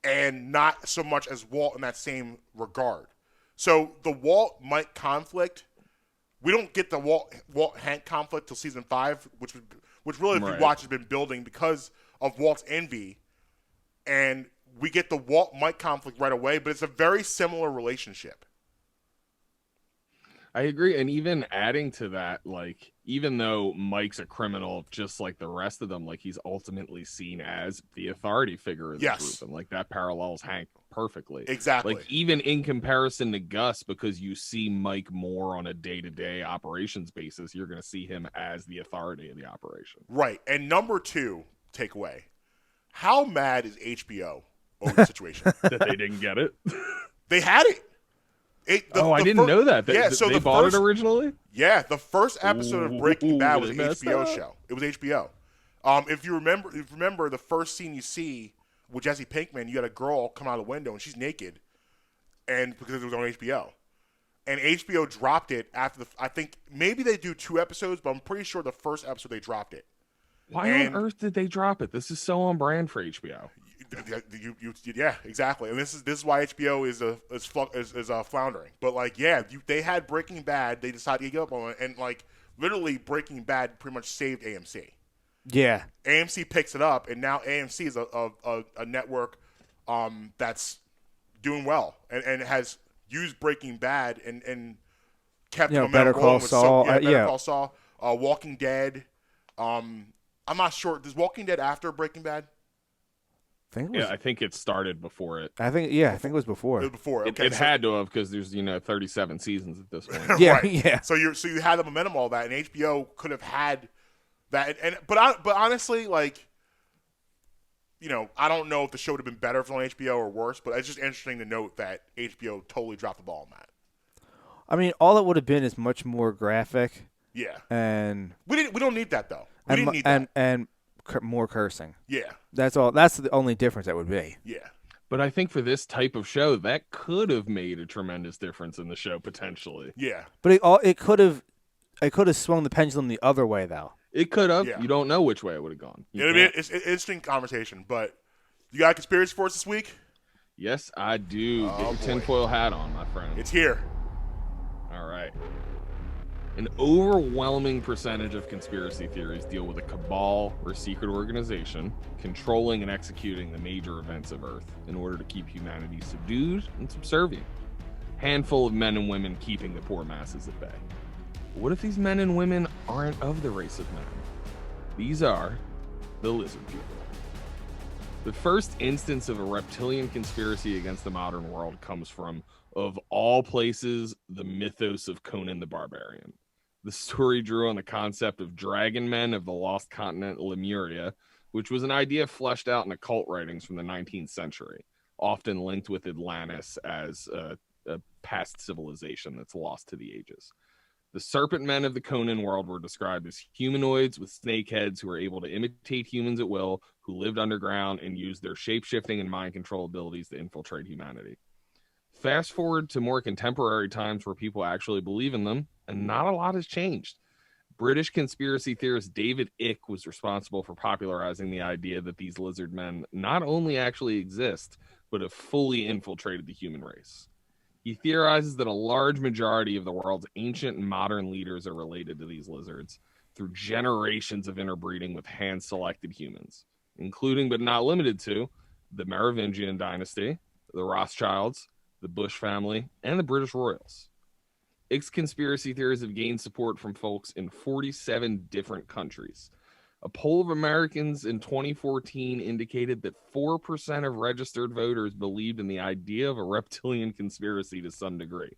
and not so much as Walt in that same regard. So the Walt-Mike conflict, we don't get the Walt-Hank conflict till season 5, which really, if you watch, has been building because of Walt's envy. And we get the Walt-Mike conflict right away, but it's a very similar relationship. I agree. And even adding to that, like, even though Mike's a criminal, just like the rest of them, like, he's ultimately seen as the authority figure of the Yes. group. And, like, that parallels Hank perfectly. Exactly. Like, even in comparison to Gus, because you see Mike more on a day-to-day operations basis, you're going to see him as the authority of the operation. Right. And number 2 takeaway. How mad is HBO over the situation? That they didn't get it. They had it. I didn't know that. They bought it originally? Yeah, the first episode of Breaking Bad was an they messed HBO up. show. It was HBO. If you remember the first scene you see with Jesse Pinkman, you got a girl come out of the window and she's naked, and because it was on HBO, and HBO dropped it after I think maybe they do 2 episodes, but I'm pretty sure the first episode they dropped it. Why on earth did they drop it? This is so on brand for HBO. Yeah, exactly. And this is why HBO is floundering. But like, yeah, they had Breaking Bad. They decided to give up on it, and like literally, Breaking Bad pretty much saved AMC. Yeah. AMC picks it up, and now AMC is a network that's doing well and has used Breaking Bad and kept the momentum Better Call rolling with Saul. Better Call Saul, Walking Dead. I'm not sure. Does Walking Dead after Breaking Bad? I think it started before it. I think it was before. It was before. Okay, It had to have, because there's 37 seasons at this point. Yeah, right. yeah. So you had the momentum, all that, and HBO could have had that. But honestly, like, I don't know if the show would have been better if it was on HBO or worse. But it's just interesting to note that HBO totally dropped the ball on that. I mean, all it would have been is much more graphic. Yeah. And we don't need that though. We didn't need that. And more cursing. Yeah. That's all. That's the only difference that would be. Yeah. But I think for this type of show, that could have made a tremendous difference in the show potentially. Yeah. But it could have swung the pendulum the other way though. It could have. Yeah. You don't know which way it would have gone. It's an interesting conversation. But you got a conspiracy for us this week? Yes, I do. Get your boy. tinfoil hat on, my friend. It's here. All right. An overwhelming percentage of conspiracy theories deal with a cabal or secret organization controlling and executing the major events of Earth in order to keep humanity subdued and subservient. Handful of men and women keeping the poor masses at bay. What if these men and women aren't of the race of men? These are the lizard people. The first instance of a reptilian conspiracy against the modern world comes from, of all places, the mythos of Conan the Barbarian. The story drew on the concept of dragon men of the lost continent Lemuria, which was an idea fleshed out in occult writings from the 19th century, often linked with Atlantis as a past civilization that's lost to the ages. The serpent men of the Conan world were described as humanoids with snake heads who were able to imitate humans at will, who lived underground and used their shape-shifting and mind control abilities to infiltrate humanity. Fast forward to more contemporary times where people actually believe in them, and not a lot has changed. British conspiracy theorist David Icke was responsible for popularizing the idea that these lizard men not only actually exist, but have fully infiltrated the human race. He theorizes that a large majority of the world's ancient and modern leaders are related to these lizards through generations of interbreeding with hand-selected humans, including but not limited to the Merovingian dynasty, the Rothschilds, the Bush family, and the British royals. Icke's conspiracy theories have gained support from folks in 47 different countries. A poll of Americans in 2014 indicated that 4% of registered voters believed in the idea of a reptilian conspiracy to some degree.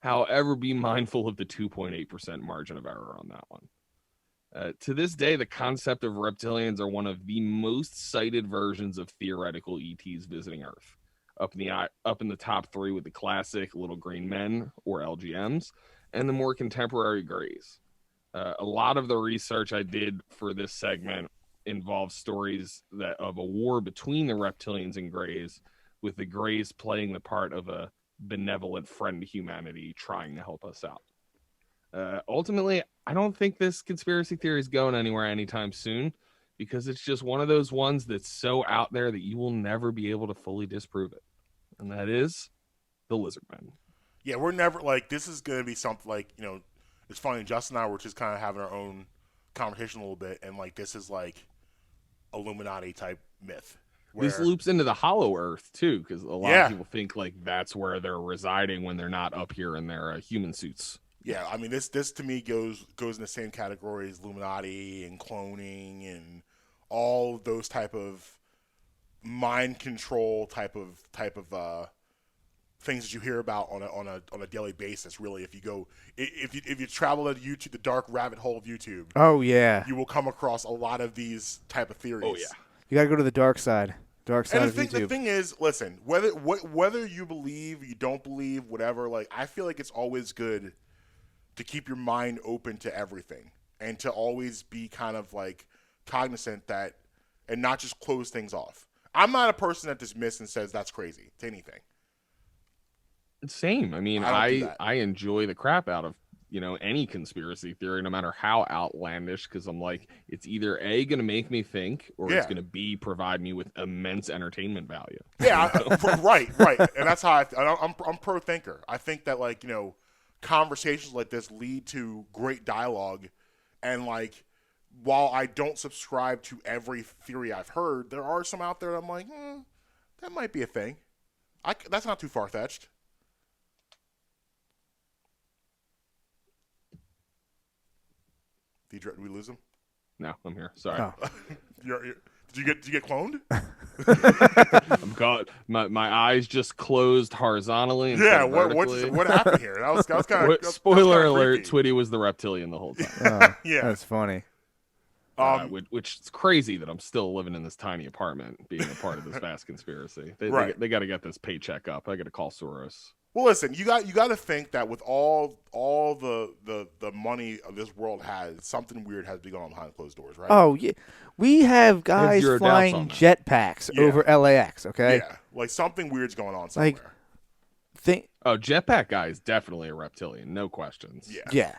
However, be mindful of the 2.8% margin of error on that one. To this day, the concept of reptilians are one of the most cited versions of theoretical ETs visiting Earth. Up in the top 3 with the classic Little Green Men, or LGMs, and the more contemporary Greys. A lot of the research I did for this segment involves stories of a war between the Reptilians and Greys, with the Greys playing the part of a benevolent friend to humanity trying to help us out. Ultimately, I don't think this conspiracy theory is going anywhere anytime soon, because it's just one of those ones that's so out there that you will never be able to fully disprove it. And that is the lizard men. Yeah, we're never this is going to be something it's funny. Justin and I were just kind of having our own conversation a little bit, and this is Illuminati type myth. This loops into the Hollow Earth too, because a lot of people think that's where they're residing when they're not up here in their human suits. Yeah, I mean this to me goes in the same category as Illuminati and cloning and all those type of mind control type of things that you hear about on a daily basis. Really, if you travel to YouTube, the dark rabbit hole of YouTube, Oh yeah. you will come across a lot of these type of theories. Oh yeah. You gotta go to the dark side. Dark side And of the YouTube. thing is, listen, whether you believe, you don't believe, whatever, like I feel like it's always good to keep your mind open to everything and to always be kind of like cognizant that and not just close things off. I'm not a person that dismisses and says that's crazy to anything. Same. I mean, I don't do that. I enjoy the crap out of, any conspiracy theory, no matter how outlandish, because I'm like, it's either A, going to make me think, or it's going to B, provide me with immense entertainment value. Yeah, right. And that's how I'm pro thinker. I think that conversations like this lead to great dialogue, and while I don't subscribe to every theory I've heard, there are some out there that I'm like, that might be a thing. That's not too far-fetched. Did we lose him? No, I'm here. Sorry. Oh. Did you get cloned? I'm caught. My eyes just closed horizontally. Yeah. Vertically. What happened here? That was kind of spoiler alert. Twitty was the reptilian the whole time. Oh, Yeah. That's funny. Which is crazy that I'm still living in this tiny apartment, being a part of this vast conspiracy. They got to get this paycheck up. I got to call Soros. Well, listen, you got to think that with all the money of this world has, something weird has been going on behind closed doors, right? Oh yeah, we have guys zero doubts flying on that. jetpacks over LAX. Okay. Yeah, something weird's going on somewhere. Oh, jetpack guy is definitely a reptilian, no questions. Yeah.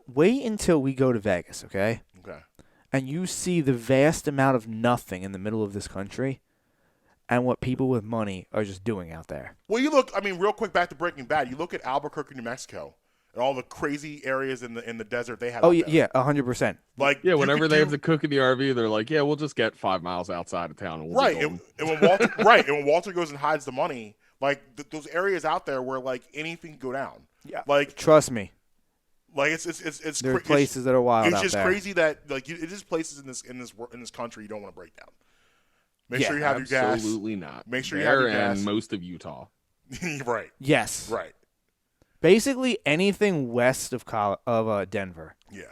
Wait until we go to Vegas, okay? Okay. And you see the vast amount of nothing in the middle of this country, and what people with money are just doing out there. Well, you look. I mean, real quick, back to Breaking Bad. You look at Albuquerque, New Mexico, and all the crazy areas in the desert they have. Oh out yeah, there. 100%. Whenever they have the cook in the RV, they're like, "Yeah, we'll just get 5 miles outside of town." And we'll Right, be golden." and when Walter and when Walter goes and hides the money, those areas out there where anything can go down. Yeah. Like Trust me. It's There are places that are wild It's out just there. crazy that it is places in this country you don't want to break down. Make sure you have your gas. Absolutely not. Make sure you there have your gas. and most of Utah. Right. Yes. Right. Basically anything west of Denver. Yeah.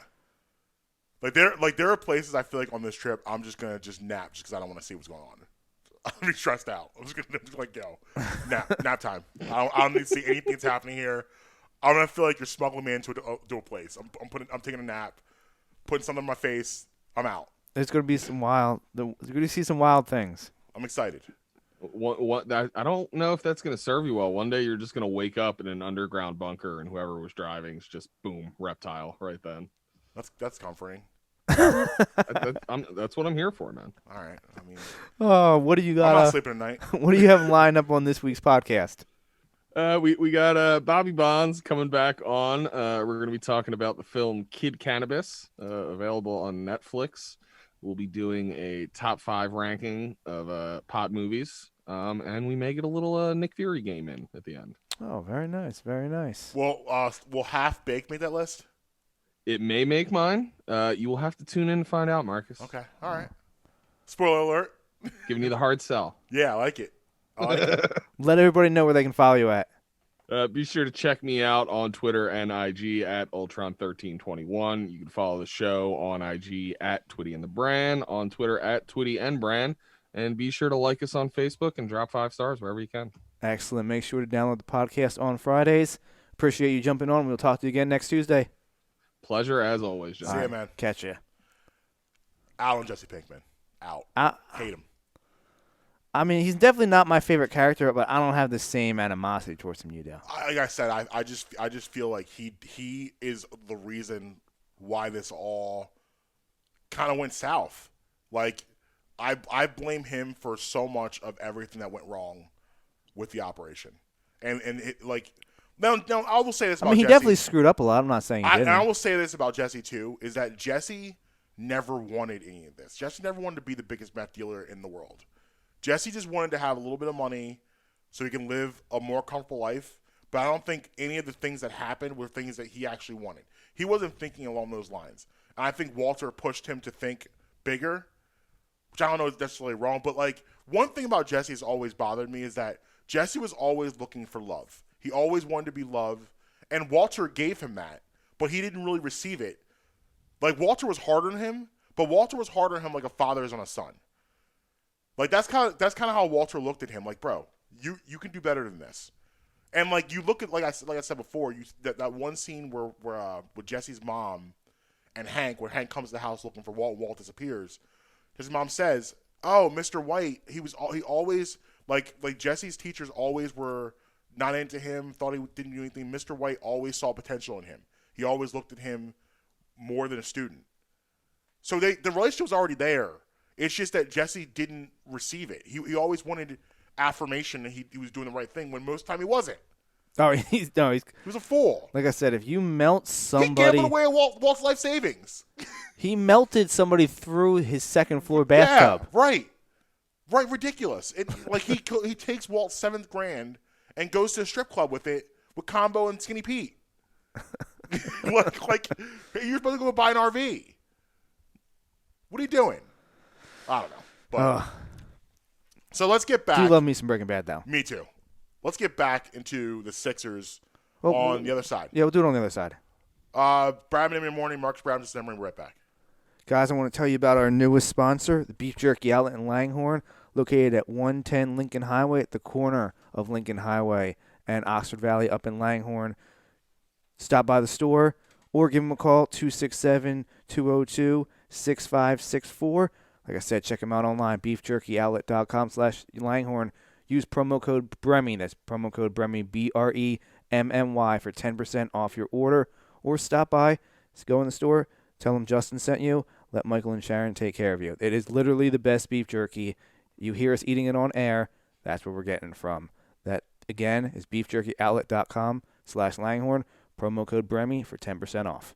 There are places I feel like on this trip I'm just gonna nap just because I don't want to see what's going on. I'll be stressed out. I'm just gonna go nap time. I don't need to see anything that's happening here. I'm gonna feel like you're smuggling me into a place. I'm taking a nap, putting something in my face. I'm out. There's going to be some wild. You're going to see some wild things. I'm excited. I don't know if that's going to serve you well. One day you're just going to wake up in an underground bunker, and whoever was driving is just boom, reptile right then. That's comforting. That's what I'm here for, man. All right. I mean, Oh, what do you got? I'm not sleeping tonight. What do you have lined up on this week's podcast? We got Bobby Bonds coming back on. We're going to be talking about the film Kid Cannabis, available on Netflix. We'll be doing a top 5 ranking of pot movies, and we may get a little Nick Fury game in at the end. Oh, very nice, very nice. Will Half Baked make that list? It may make mine. You will have to tune in to find out, Marcus. Okay, all right. Spoiler alert. Giving you the hard sell. Yeah, I like it. Let everybody know where they can follow you at. Be sure to check me out on Twitter and IG at Ultron1321. You can follow the show on IG at Twitty and the Brand, on Twitter at Twitty and Brand, and be sure to like us on Facebook and drop 5 stars wherever you can. Excellent. Make sure to download the podcast on Fridays. Appreciate you jumping on. We'll talk to you again next Tuesday. Pleasure as always, John. See ya, man. Catch ya. Al and Jesse Pinkman. Out. Hate him. I mean, he's definitely not my favorite character, but I don't have the same animosity towards him you do. Like I said, I just feel like he is the reason why this all kind of went south. Like I blame him for so much of everything that went wrong with the operation. And it, now I will say this about I mean, he Jesse. definitely screwed up a lot. I'm not saying he didn't. And I will say this about Jesse too, is that Jesse never wanted any of this. Jesse never wanted to be the biggest meth dealer in the world. Jesse just wanted to have a little bit of money so he can live a more comfortable life, but I don't think any of the things that happened were things that he actually wanted. He wasn't thinking along those lines. And I think Walter pushed him to think bigger, which I don't know is necessarily wrong, but like one thing about Jesse has always bothered me is that Jesse was always looking for love. He always wanted to be loved, and Walter gave him that, but he didn't really receive it. Like Walter was hard on him, but Walter was hard on him like a father is on a son. Like that's kind of how Walter looked at him. Like, bro, you can do better than this. And like you look at like I said before, that one scene where with Jesse's mom and Hank, where Hank comes to the house looking for Walt disappears. His mom says, "Oh, Mr. White, he always like Jesse's teachers always were not into him, thought he didn't do anything. Mr. White always saw potential in him. He always looked at him more than a student." So the relationship was already there. It's just that Jesse didn't receive it. He always wanted affirmation that he was doing the right thing when most of the time he wasn't. Oh, he was a fool. Like I said, if you melt somebody, he gambled away Walt's life savings. He melted somebody through his second floor bathtub. Yeah, right, ridiculous. Like he takes Walt's $7th grand and goes to a strip club with it with Combo and Skinny Pete. like you're supposed to go buy an RV. What are you doing? I don't know. But, so let's get back. Do you love me some Breaking Bad, though? Me too. Let's get back into the Sixers on the other side. Yeah, we'll do it on the other side. Brad in the morning, Marques, Brown, Justin, we're right back. Guys, I want to tell you about our newest sponsor, the Beef Jerky Outlet in Langhorne, located at 110 Lincoln Highway at the corner of Lincoln Highway and Oxford Valley up in Langhorne. Stop by the store or give them a call, 267-202-6564. Like I said, check them out online, beefjerkyoutlet.com/Langhorne. Use promo code BREMY, that's promo code BREMY, BREMMY, for 10% off your order. Or stop by, go in the store, tell them Justin sent you, let Michael and Sharon take care of you. It is literally the best beef jerky. You hear us eating it on air, that's where we're getting it from. That, again, is beefjerkyoutlet.com/Langhorne, promo code BREMY for 10% off.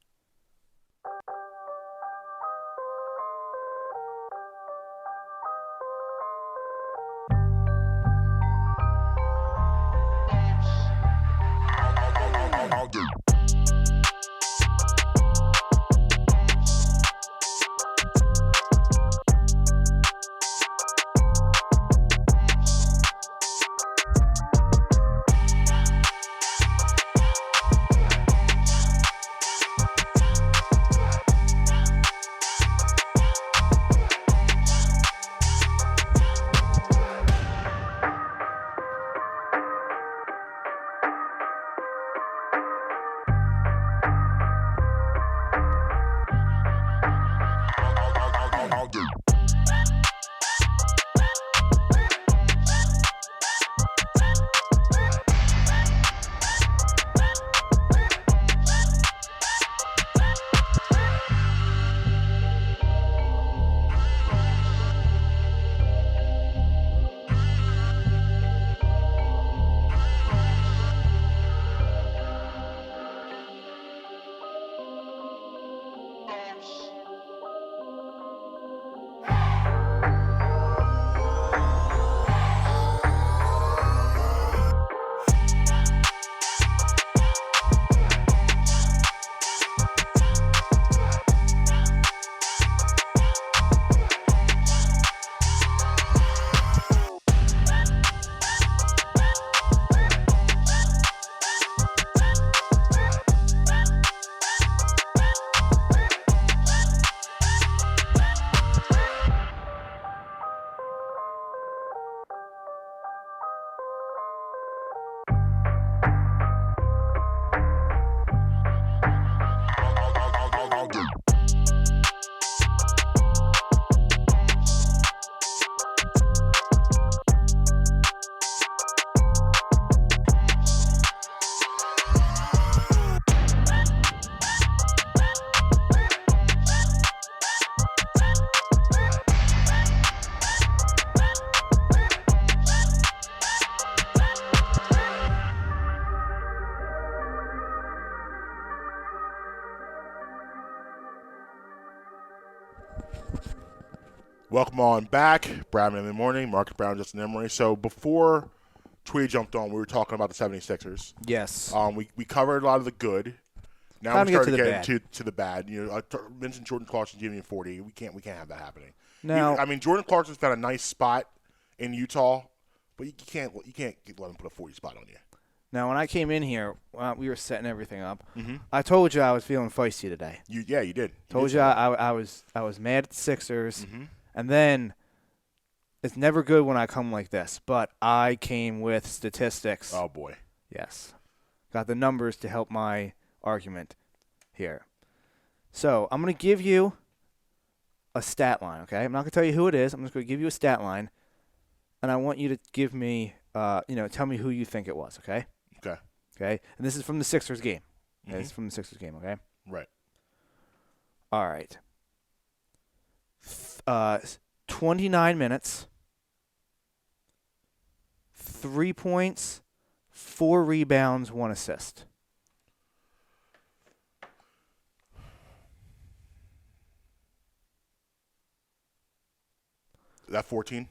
Welcome on back. Brad in the morning, Marques, Brown, Justin Emery. So before Twitty jumped on. We were talking about the 76ers. Yes. We covered a lot of the good. Now Time we to get started to the getting to the bad. You know, I mentioned Jordan Clarkson giving me 40. We can't have that happening. Now, I mean, Jordan Clarkson's found a nice spot in Utah, but you can't let him put a 40 spot on you. now when I came in here, we were setting everything up. Mm-hmm. I told you I was feeling feisty today. You did. Told you I was mad at the Sixers, and then it's never good when I come like this. But I came with statistics. Oh boy. Yes, got the numbers to help my argument here. So I'm going to give you a stat line, okay? I'm not going to tell you who it is. I'm just going to give you a stat line, and I want you to give me, tell me who you think it was, okay? Okay. Okay? And this is from the Sixers game. Okay? This is from the Sixers game, okay? Right. All right. 29 minutes, 3 points, 4 rebounds, 1 assist. Is that 14?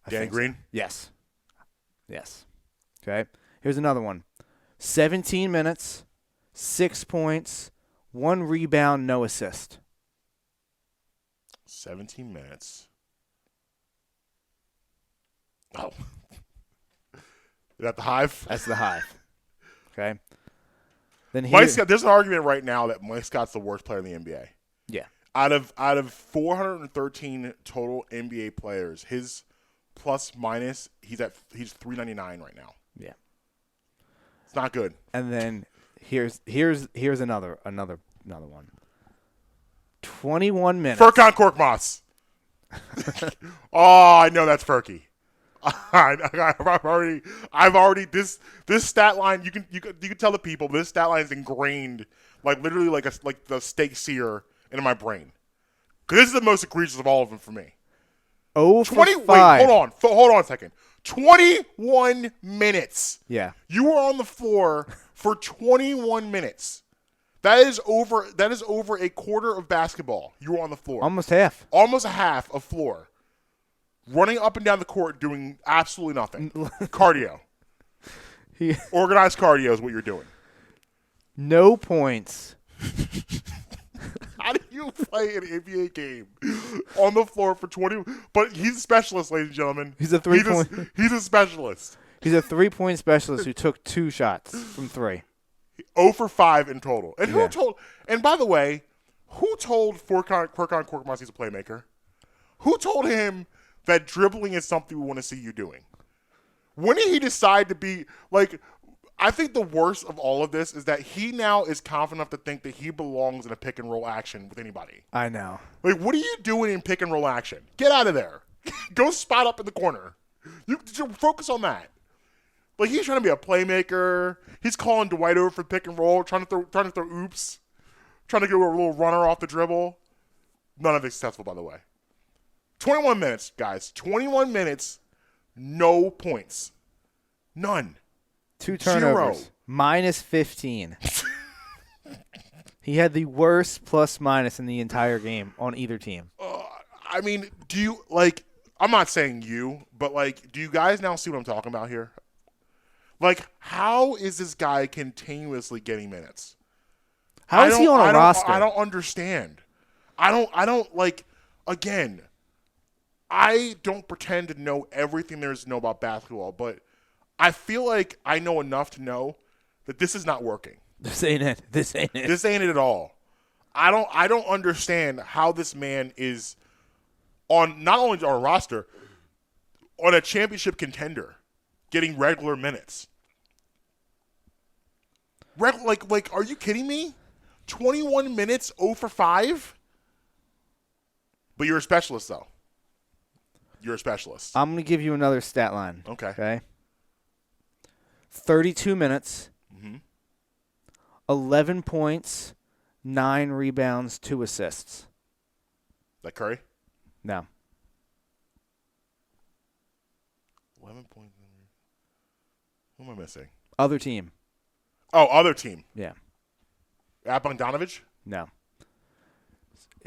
I Danny think so. Green? Yes. Okay. Here's another one. 17 minutes, 6 points, 1 rebound, no assist. 17 minutes. Oh. Is that the Hive? That's the Hive. Okay. Then Mike Scott, there's an argument right now that Mike Scott's the worst player in the NBA. Yeah. Out of 413 total NBA players, his plus minus, he's 399 right now. Yeah. It's not good. And then here's another one. 21 minutes. Furkan Korkmaz. Oh, I know that's Furky. I've already this stat line. You can tell the people this stat line is ingrained like literally like the steak sear into my brain. Because this is the most egregious of all of them for me. 0 for 5. Wait, hold on a second. 21 minutes. Yeah. You were on the floor for 21 minutes. That is over a quarter of basketball. You were on the floor. Almost half. Almost a half of floor. Running up and down the court doing absolutely nothing. Cardio. Organized cardio is what you're doing. No points. How do you play an NBA game on the floor for 20? But he's a specialist, ladies and gentlemen. He's a 3-point. He's a specialist. He's a 3-point specialist who took 2 shots from 3. 0 for 5 in total. And Yeah. And by the way, who told Furkan Korkmaz he's a playmaker? Who told him that dribbling is something we want to see you doing? When did he decide to be like? I think the worst of all of this is that he now is confident enough to think that he belongs in a pick and roll action with anybody. I know. Like, what are you doing in pick and roll action? Get out of there. Go spot up in the corner. You focus on that. Like, he's trying to be a playmaker. He's calling Dwight over for pick and roll, trying to throw oops, trying to get a little runner off the dribble. None of it successful, by the way. 21 minutes, guys. 21 minutes, no points. None. 2 turnovers. 0. Minus 15. He had the worst plus minus in the entire game on either team. I mean, do you, like, I'm not saying you, but, like, do you guys now see what I'm talking about here? Like, how is this guy continuously getting minutes? How is he on a roster? I don't understand. I don't, like, again, I don't pretend to know everything there is to know about basketball, but I feel like I know enough to know that this is not working. This ain't it. This ain't it at all. I don't understand how this man is on not only on a roster, on a championship contender, getting regular minutes. Like, are you kidding me? 21 minutes, 0 for 5? But you're a specialist, though. You're a specialist. I'm going to give you another stat line. Okay. 32 minutes, 11 points, 9 rebounds, 2 assists. That Curry? No. 11 points. Who am I missing? Other team. Oh, other team. Yeah. Bogdanovich? No.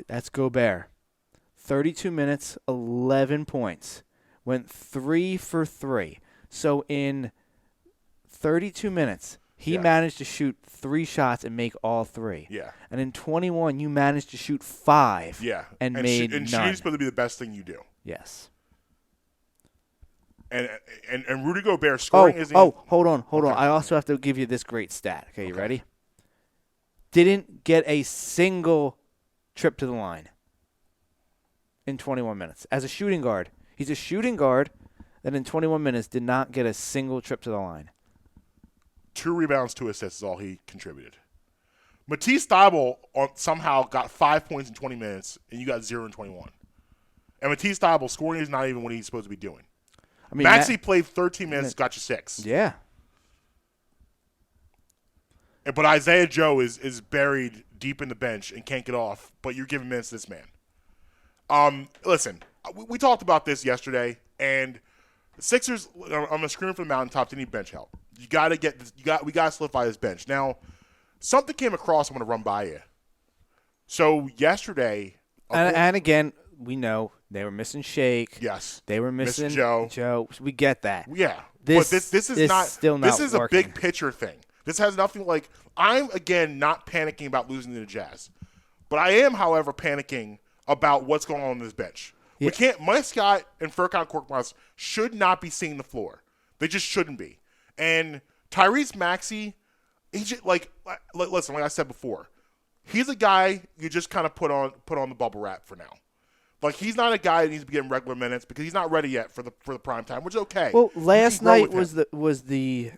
That's Gobert. 32 minutes, 11 points. went 3 for 3. So in 32 minutes, he managed to shoot 3 shots and make all 3. Yeah. And in 21, you managed to shoot 5 and made and none. shooting's supposed to be the best thing you do. Yes. And Rudy Gobert scoring isn't. Hold on. I also have to give you this great stat. Okay, you ready? Didn't get a single trip to the line in 21 minutes. As a shooting guard. He's a shooting guard that in 21 minutes did not get a single trip to the line. 2 rebounds, 2 assists is all he contributed. Matisse Thybulle somehow got 5 points in 20 minutes, and you got 0 in 21. And Matisse Thybulle scoring is not even what he's supposed to be doing. I mean, Maxey played 13 minutes, got you 6. Yeah. But Isaiah Joe is buried deep in the bench and can't get off, but you're giving minutes to this man. Listen, we talked about this yesterday, and the Sixers on the screen from the mountaintop, they need bench help. We got to solidify this bench. Now, something came across I want to run by you. So yesterday, and again, we know they were missing Shake. Yes. They were missing Joe. We get that. Yeah. This is not still not this is working. a big picture thing. This has nothing like I'm again not panicking about losing to the Jazz. But I am, however, panicking about what's going on this bench. Yeah. We can't Mike Scott and Furkan Korkmaz should not be seeing the floor. They just shouldn't be. And Tyrese Maxey, he just listen, like I said before, he's a guy you just kind of put on the bubble wrap for now. Like he's not a guy that needs to be getting regular minutes because he's not ready yet for the prime time, which is okay. Well, last night was the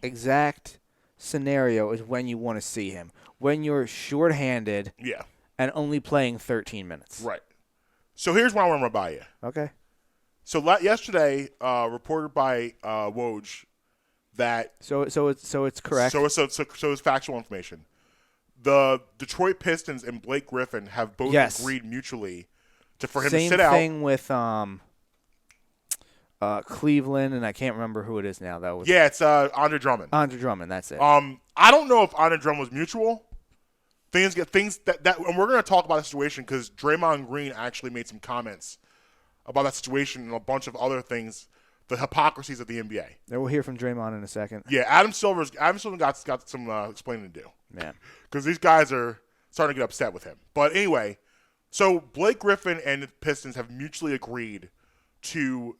exact scenario is when you want to see him. When you're shorthanded and only playing 13 minutes. Right. So here's what I want to run by you. Okay. So yesterday, reported by Woj that So it's correct. So it's factual information. The Detroit Pistons and Blake Griffin have both agreed mutually for him to sit out. Same thing with Cleveland, and I can't remember who it is now. That was it's Andre Drummond. Andre Drummond. That's it. I don't know if Andre Drummond was mutual. Things that and we're going to talk about the situation because Draymond Green actually made some comments about that situation and a bunch of other things, the hypocrisies of the NBA. Yeah, we'll hear from Draymond in a second. Yeah, Adam Silver got some explaining to do. Man, because these guys are starting to get upset with him. But anyway, so Blake Griffin and the Pistons have mutually agreed to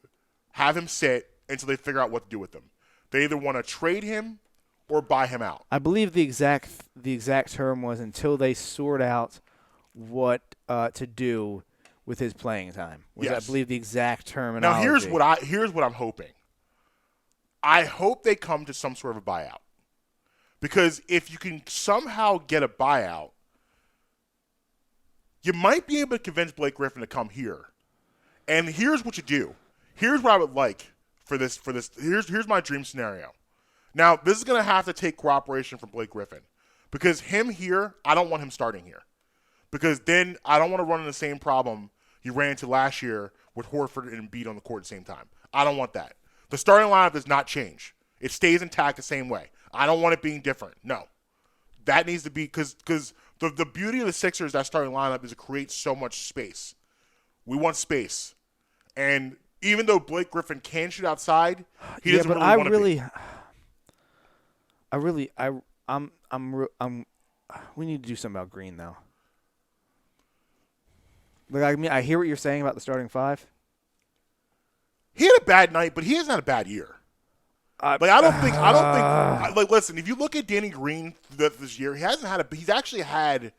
have him sit until they figure out what to do with him. They either want to trade him or buy him out. I believe the exact term was until they sort out what to do with his playing time. I believe the exact terminology. Now here's what I'm hoping. I hope they come to some sort of a buyout. Because if you can somehow get a buyout, you might be able to convince Blake Griffin to come here. And here's what you do. Here's what I would like for this. Here's my dream scenario. Now, this is going to have to take cooperation from Blake Griffin. Because him here, I don't want him starting here. Because then I don't want to run into the same problem you ran into last year with Horford and Embiid on the court at the same time. I don't want that. The starting lineup does not change. It stays intact the same way. I don't want it being different. No. That needs to be because the beauty of the Sixers, that starting lineup, is it creates so much space. We want space. And even though Blake Griffin can shoot outside, he doesn't really want to be. We need to do something about Green, though. Like, I mean, I hear what you're saying about the starting five. He had a bad night, but he hasn't had a bad year. I don't think. Listen, if you look at Danny Green this year, he's actually had.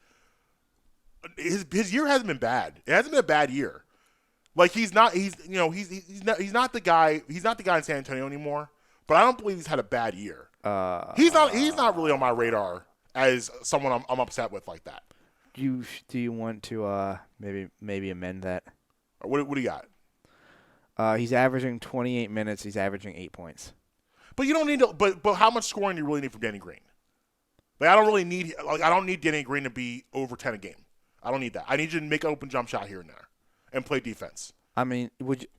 His year hasn't been bad. It hasn't been a bad year. Like he's not the guy. He's not the guy in San Antonio anymore. But I don't believe he's had a bad year. He's not really on my radar as someone I'm upset with like that. Do you want to maybe amend that? What do you got? He's averaging 28 minutes. He's averaging 8 points. But you don't need to. But how much scoring do you really need from Danny Green? Like I don't need Danny Green to be over 10 a game. I don't need that. I need you to make an open jump shot here and there, and play defense. I mean,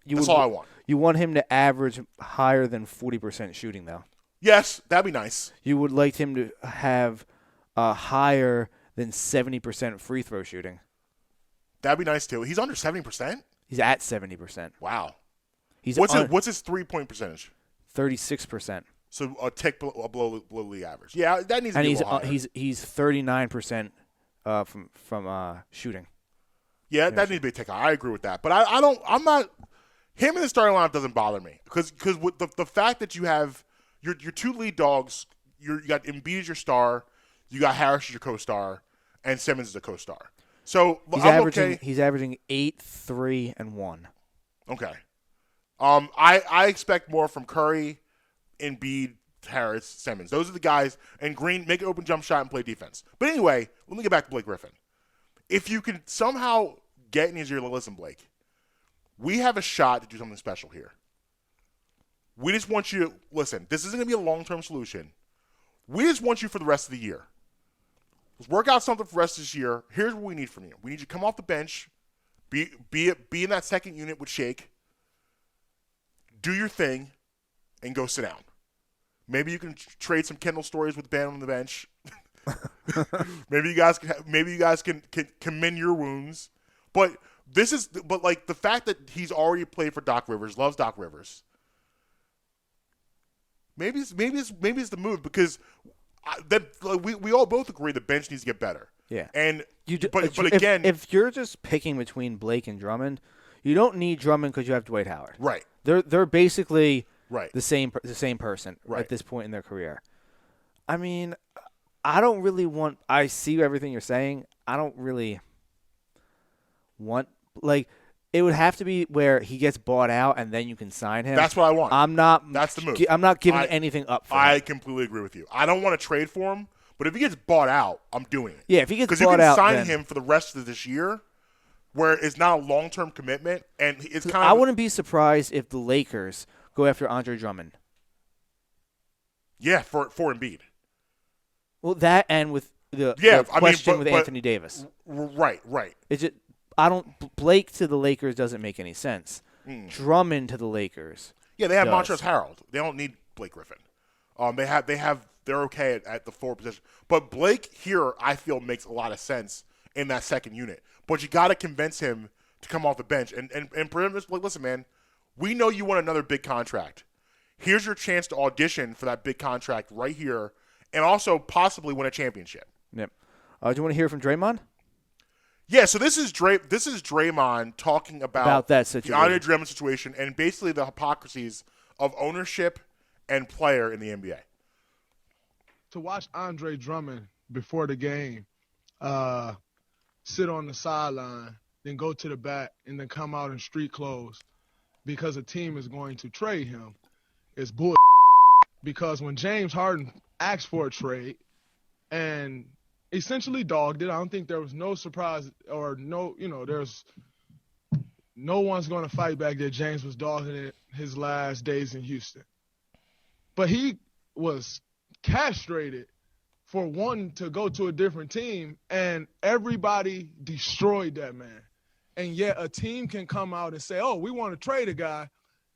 that's all I want. You want him to average higher than 40% shooting, though. Yes, that'd be nice. You would like him to have higher than 70% free throw shooting. That'd be nice too. He's under 70%. He's at 70%. Wow. He's What's his 3-point percentage? 36%. So a tick below league average. Yeah, that needs to be a little higher. He's 39% from shooting. Yeah, that needs to be a tick higher. I agree with that. But I'm not. Him in the starting lineup doesn't bother me because with the fact that you have your two lead dogs, you got Embiid as your star, you got Harris as your co-star, and Simmons as a co-star. So He's averaging 8, 3, and 1. Okay. I expect more from Curry, Embiid, Harris, Simmons. Those are the guys. And Green, make an open jump shot and play defense. But anyway, let me get back to Blake Griffin. If you can somehow get in his ear, listen, Blake, we have a shot to do something special here. We just want you to listen. This isn't going to be a long-term solution. We just want you for the rest of the year. Let's work out something for the rest of this year. Here's what we need from you. We need you to come off the bench, be in that second unit with Shake, do your thing, and go sit down. Maybe you can trade some Kendall stories with Ben on the bench. maybe you guys can mend your wounds. But the fact that he's already played for Doc Rivers, loves Doc Rivers. Maybe it's the move because we all both agree the bench needs to get better. Yeah. And again, if you're just picking between Blake and Drummond, you don't need Drummond because you have Dwight Howard. Right. They're basically right. the same person right. at this point in their career. I mean, I don't really want. I see everything you're saying. I don't really want it would have to be where he gets bought out and then you can sign him. That's what I want. That's the move. I'm not giving anything up for him. I completely agree with you. I don't want to trade for him, but if he gets bought out, I'm doing it. Yeah, if he gets bought out, because you can sign him for the rest of this year, where it's not a long-term commitment, and it's kind of. I wouldn't be surprised if the Lakers go after Andre Drummond. Yeah, for Embiid. Well, that and with the question with Anthony Davis. Right. Is it? Blake to the Lakers doesn't make any sense. Drummond to the Lakers. Yeah, they have Montrezl Harrell. They don't need Blake Griffin. They're okay at the forward position. But Blake here, I feel, makes a lot of sense in that second unit. But you got to convince him to come off the bench. And for him, it's like, listen, man, we know you want another big contract. Here's your chance to audition for that big contract right here, and also possibly win a championship. Yep. Do you want to hear from Draymond? Yeah, so this is Draymond talking about that situation. The Andre Drummond situation, and basically the hypocrisies of ownership and player in the NBA. To watch Andre Drummond before the game sit on the sideline, then go to the back, and then come out in street clothes because a team is going to trade him is bull. Because when James Harden asked for a trade and essentially dogged it, I don't think there was no surprise or there's no one's going to fight back that James was dogging it his last days in Houston. But he was castrated for wanting to go to a different team, and everybody destroyed that man. And yet a team can come out and say, oh, we want to trade a guy,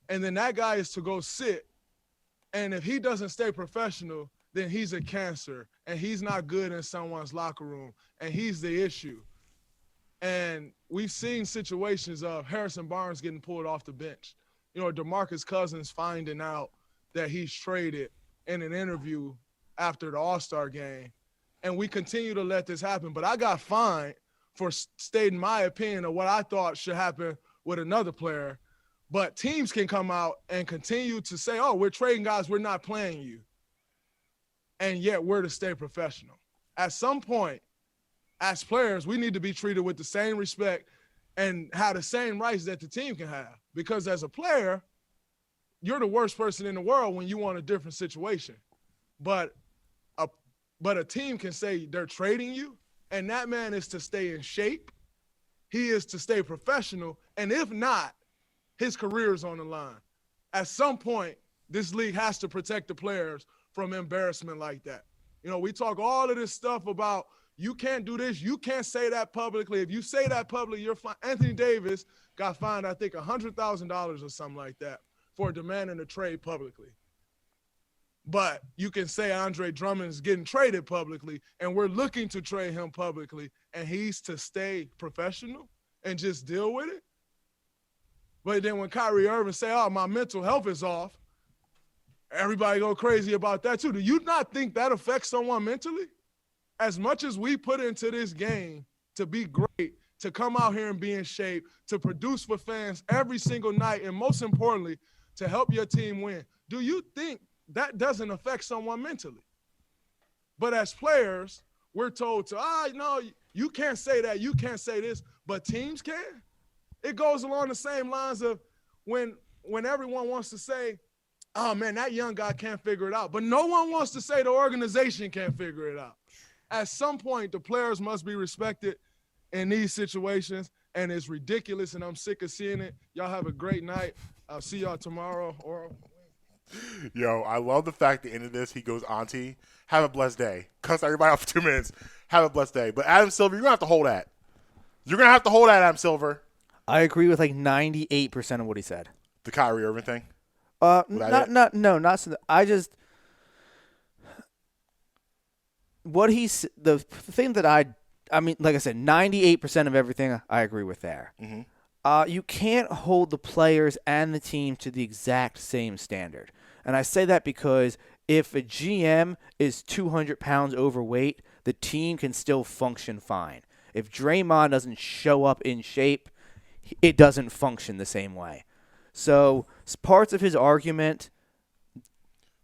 and then that guy is to go sit. And if he doesn't stay professional, then he's a cancer, and he's not good in someone's locker room, and he's the issue. And we've seen situations of Harrison Barnes getting pulled off the bench. DeMarcus Cousins finding out that he's traded in an interview after the All-Star game, and we continue to let this happen. But I got fined for stating my opinion of what I thought should happen with another player. But teams can come out and continue to say, oh, we're trading guys, we're not playing you. And yet we're to stay professional. At some point, as players, we need to be treated with the same respect and have the same rights that the team can have. Because as a player, you're the worst person in the world when you want a different situation. But a team can say they're trading you, and that man is to stay in shape. He is to stay professional. And if not, his career is on the line. At some point, this league has to protect the players from embarrassment like that. We talk all of this stuff about you can't do this, you can't say that publicly. If you say that publicly, you're fine. Anthony Davis got fined, I think, $100,000 or something like that for demanding a trade publicly. But you can say Andre Drummond is getting traded publicly, and we're looking to trade him publicly, and he's to stay professional and just deal with it. But then when Kyrie Irving say, "Oh, my mental health is off," everybody go crazy about that too. Do you not think that affects someone mentally? As much as we put into this game to be great, to come out here and be in shape, to produce for fans every single night, and most importantly, to help your team win, do you think that doesn't affect someone mentally? But as players, we're told to, no, you can't say that, you can't say this, but teams can. It goes along the same lines of when everyone wants to say, oh, man, that young guy can't figure it out. But no one wants to say the organization can't figure it out. At some point, the players must be respected in these situations, and it's ridiculous, and I'm sick of seeing it. Y'all have a great night. I'll see y'all tomorrow. Yo, I love the fact at the end of this, he goes, Auntie, have a blessed day. Cuss everybody off for 2 minutes. Have a blessed day. But Adam Silver, you're going to have to hold that. You're going to have to hold that, Adam Silver. I agree with like 98% of what he said. The Kyrie Irving thing? I just the thing that I mean, like I said, 98% of everything I agree with there. Mm-hmm. You can't hold the players and the team to the exact same standard. And I say that because if a GM is 200 pounds overweight, the team can still function fine. If Draymond doesn't show up in shape, it doesn't function the same way. So parts of his argument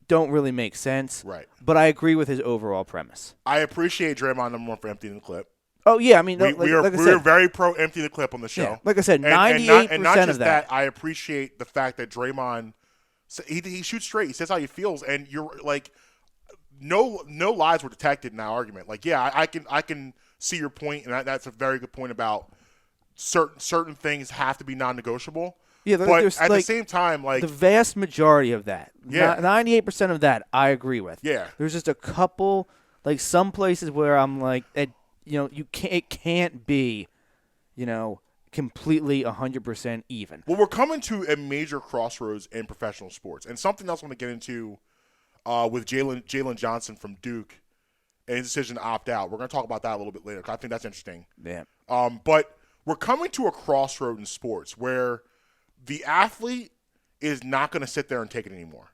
don't really make sense. Right. But I agree with his overall premise. I appreciate Draymond number one for emptying the clip. Oh, yeah. I mean, we are very pro empty the clip on the show. Yeah, like I said, 98% and not just of that. I appreciate the fact that Draymond, he shoots straight. He says how he feels. And you're like, no lies were detected in that argument. Like, yeah, I can see your point, and that's a very good point about certain things have to be non-negotiable. Yeah, but at the same time, like the vast majority of that, yeah, 98% of that, I agree with. Yeah, there's just a couple, like some places where I'm like, it can't be, completely 100% even. Well, we're coming to a major crossroads in professional sports, and something else I want to get into with Jalen Johnson from Duke and his decision to opt out. We're going to talk about that a little bit later because I think that's interesting. Yeah. But we're coming to a crossroad in sports where the athlete is not going to sit there and take it anymore.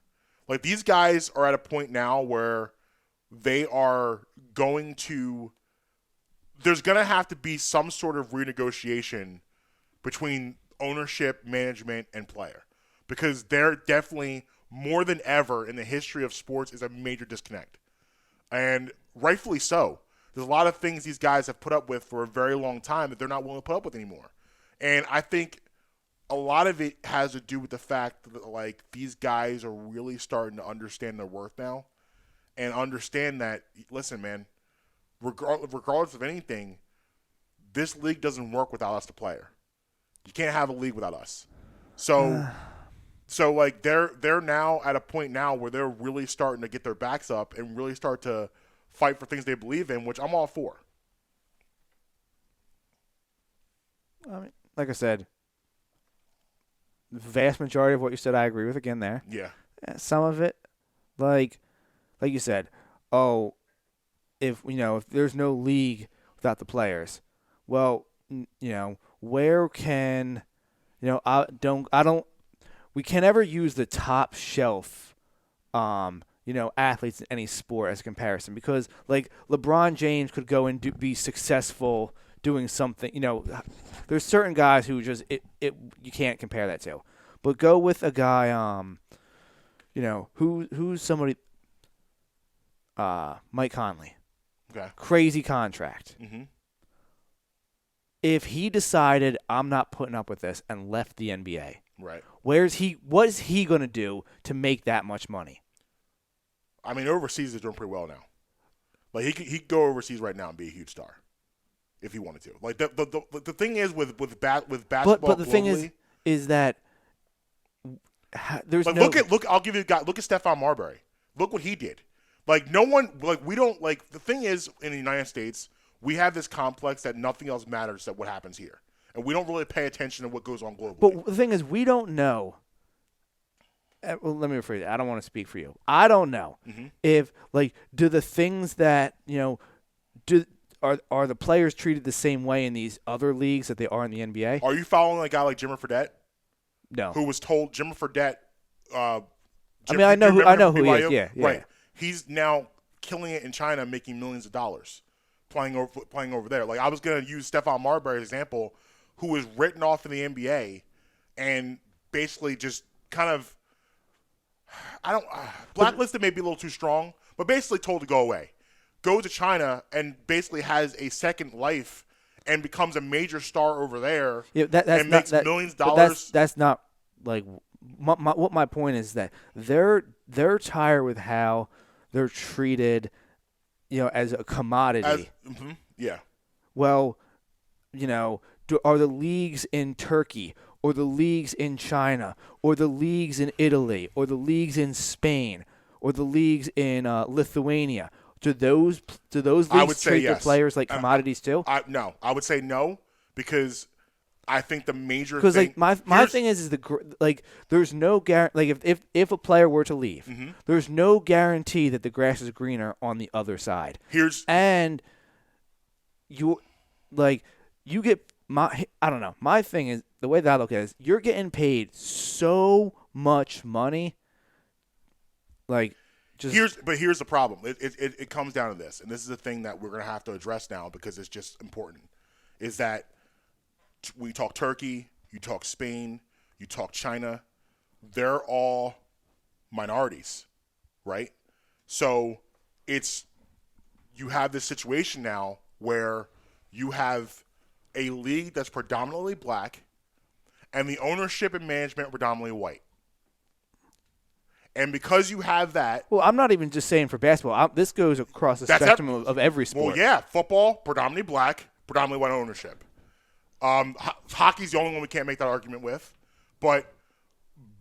Like, these guys are at a point now where they are going to – there's going to have to be some sort of renegotiation between ownership, management, and player, because they're definitely, more than ever in the history of sports, is a major disconnect. And rightfully so. There's a lot of things these guys have put up with for a very long time that they're not willing to put up with anymore. And I think a lot of it has to do with the fact that, like, these guys are really starting to understand their worth now and understand that, listen, man, regardless of anything, this league doesn't work without us, the player. You can't have a league without us. So like, they're now at a point now where they're really starting to get their backs up and really start to fight for things they believe in, which I'm all for. I mean, like I said, the vast majority of what you said, I agree with again there. Yeah. Some of it, like you said, if there's no league without the players, well, where can, we can never use the top shelf, athletes in any sport as a comparison, because like LeBron James could go and be successful doing something. There's certain guys who just you can't compare that to. But go with a guy, who's somebody, Mike Conley. Okay. Crazy contract. Mm-hmm. If he decided I'm not putting up with this and left the NBA, right? What is he going to do to make that much money? I mean, overseas he's doing pretty well now. Like, he could go overseas right now and be a huge star if he wanted to. Like, the thing is with basketball, but the thing is that there's look. I'll give you a guy. Look at Stephon Marbury. Look what he did. Like, no one, like, we don't, like, the thing is, in the United States, we have this complex that nothing else matters except what happens here. And we don't really pay attention to what goes on globally. But the thing is, we don't know. Well, let me rephrase it. I don't want to speak for you. I don't know if, like, do the things that, are the players treated the same way in these other leagues that they are in the NBA? Are you following a guy like Jimmer Fredette? No. who was told Jimmer Fredette. I know who he is. Yeah. Right. He's now killing it in China, making millions of dollars, playing over there. Like I was gonna use Stephon Marbury as an example, who was written off in the NBA, and basically just kind of, blacklisted may be a little too strong, but basically told to go away, go to China, and basically has a second life and becomes a major star over there. Yeah, that's makes millions of dollars. That's not like what my point is that they're tired with how they're treated, as a commodity. Yeah. Well, are the leagues in Turkey or the leagues in China or the leagues in Italy or the leagues in Spain or the leagues in Lithuania? Do those leagues treat their players like commodities too? No, I would say no, because I think the major because thing, my thing is there's no guarantee, like if a player were to leave, there's no guarantee that the grass is greener on the other side. And you get I don't know. My thing is, the way that I look at it is, you're getting paid so much money. Here's the problem. It comes down to this, and this is the thing that we're going to have to address now because it's just important, is that we talk Turkey, you talk Spain, you talk China, they're all minorities, right? So you have this situation now where you have a league that's predominantly black and the ownership and management are predominantly white. And because you have that... Well, I'm not even just saying for basketball. This goes across the spectrum of every sport. Well, yeah. Football, predominantly black, predominantly white ownership. Hockey's the only one we can't make that argument with. But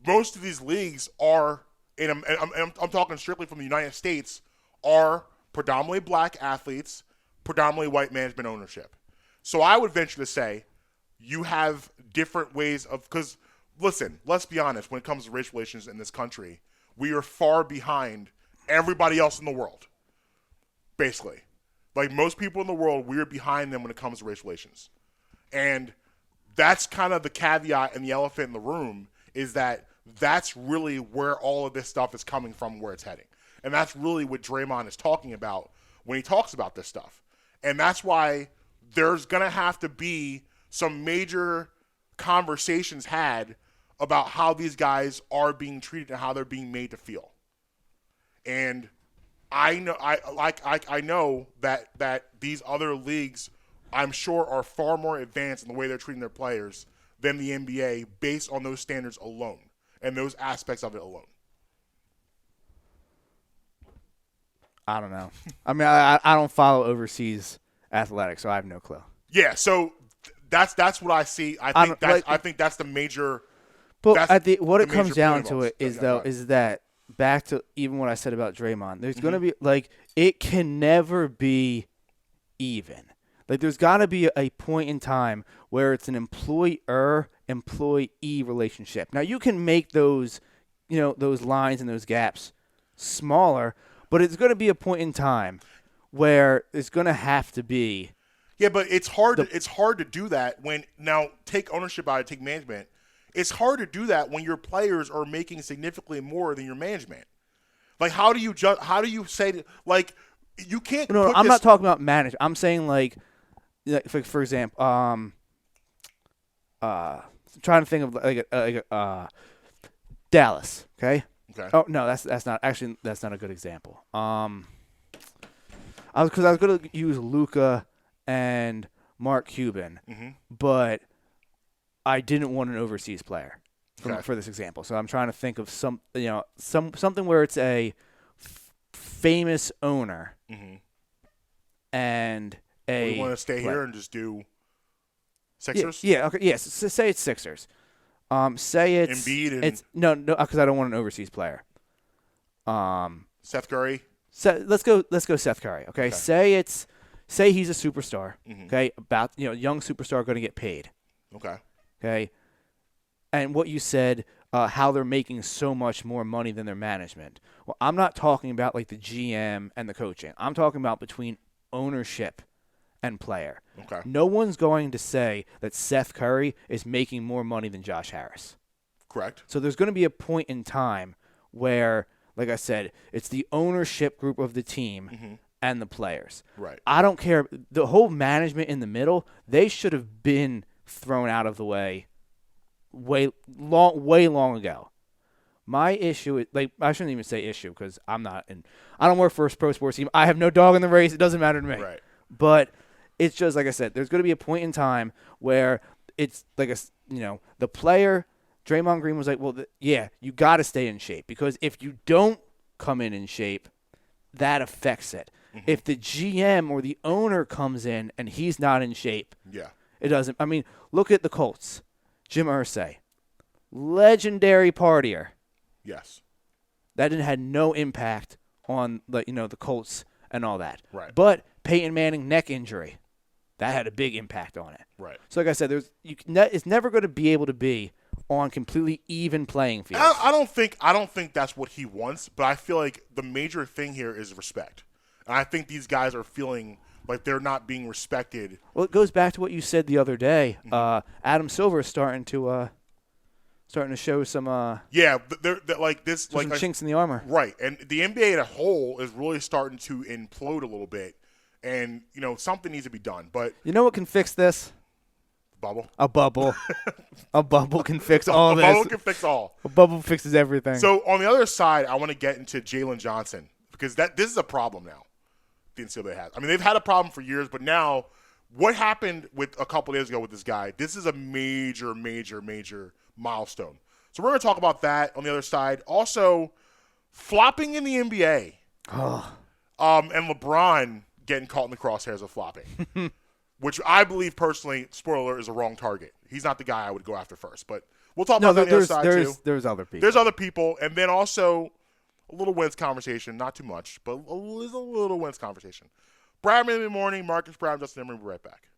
most of these leagues are, and I'm talking strictly from the United States, are predominantly black athletes, predominantly white management ownership. So I would venture to say you have different ways of... Because, listen, let's be honest. When it comes to race relations in this country... We are far behind everybody else in the world, basically. Like most people in the world, we're behind them when it comes to race relations. And that's kind of the caveat and the elephant in the room, is that that's really where all of this stuff is coming from, where it's heading. And that's really what Draymond is talking about when he talks about this stuff. And that's why there's going to have to be some major conversations had about how these guys are being treated and how they're being made to feel. And I know that these other leagues, I'm sure, are far more advanced in the way they're treating their players than the NBA based on those standards alone and those aspects of it alone. I don't know. I mean, I don't follow overseas athletics, so I have no clue. Yeah, so that's what I see. I think that's the major... But what it comes down to is that back to even what I said about Draymond, there's going to be, it can never be even. There's got to be a point in time where it's an employer-employee relationship. Now, you can make those lines and those gaps smaller, but it's going to be a point in time where it's going to have to be. Yeah, but it's hard to do that when, now take ownership out of it, take management. It's hard to do that when your players are making significantly more than your management. How do you say, you can't... No, I'm not talking about management. I'm saying, for example, trying to think of Dallas. Okay. Oh no, that's not a good example. I was going to use Luka and Mark Cuban, but I didn't want an overseas player for this example. So I'm trying to think of something where it's a famous owner and a... You want to stay here and just do Sixers? Yeah, okay. Yes, say it's Sixers. Say it's... Embiid and... No, because I don't want an overseas player. Seth Curry? Let's go Seth Curry, okay? Say he's a superstar, okay? Young superstar going to get paid. Okay, and what you said, how they're making so much more money than their management. Well, I'm not talking about the GM and the coaching. I'm talking about between ownership and player. No one's going to say that Seth Curry is making more money than Josh Harris. Of Correct. So there's going to be a point in time where, like I said, it's the ownership group of the team and the players. Right. I don't care. The whole management in the middle, they should have been thrown out of the way way long ago. My issue is, like, I shouldn't even say issue because I don't work for a pro sports team. I have no dog in the race. It doesn't matter to me. Right. But it's just, like I said, there's going to be a point in time where it's like the player, Draymond Green was like, well, you got to stay in shape because if you don't come in shape, that affects it. If the GM or the owner comes in and he's not in shape, it doesn't. I mean, look at the Colts. Jim Irsay, legendary partier. Yes. That had no impact on the Colts and all that. Right. But Peyton Manning neck injury, that had a big impact on it. Right. So like I said, it's never going to be able to be on completely even playing fields. I don't think that's what he wants, but I feel like the major thing here is respect. And I think these guys are feeling like they're not being respected. Well, it goes back to what you said the other day. Adam Silver is starting to show some they're like this, some chinks in the armor. Right, and the NBA as a whole is really starting to implode a little bit, and something needs to be done. But you know what can fix this? Bubble. A bubble. A bubble can fix all this. A bubble can fix all. A bubble fixes everything. So on the other side, I want to get into Jalen Johnson because this is a problem now. The NCAA has. I mean, they've had a problem for years, but now what happened with a couple days ago with this guy? This is a major, major, major milestone. So we're going to talk about that on the other side. Also, flopping in the NBA. And LeBron getting caught in the crosshairs of flopping, which I believe personally, spoiler, is a wrong target. He's not the guy I would go after first, but we'll talk about that on the other side too. There's other people. There's other people, and then also a little Wentz conversation, not too much, but a little Wentz conversation. Bradman in the morning, Marques, Brad, Justin, we'll be right back.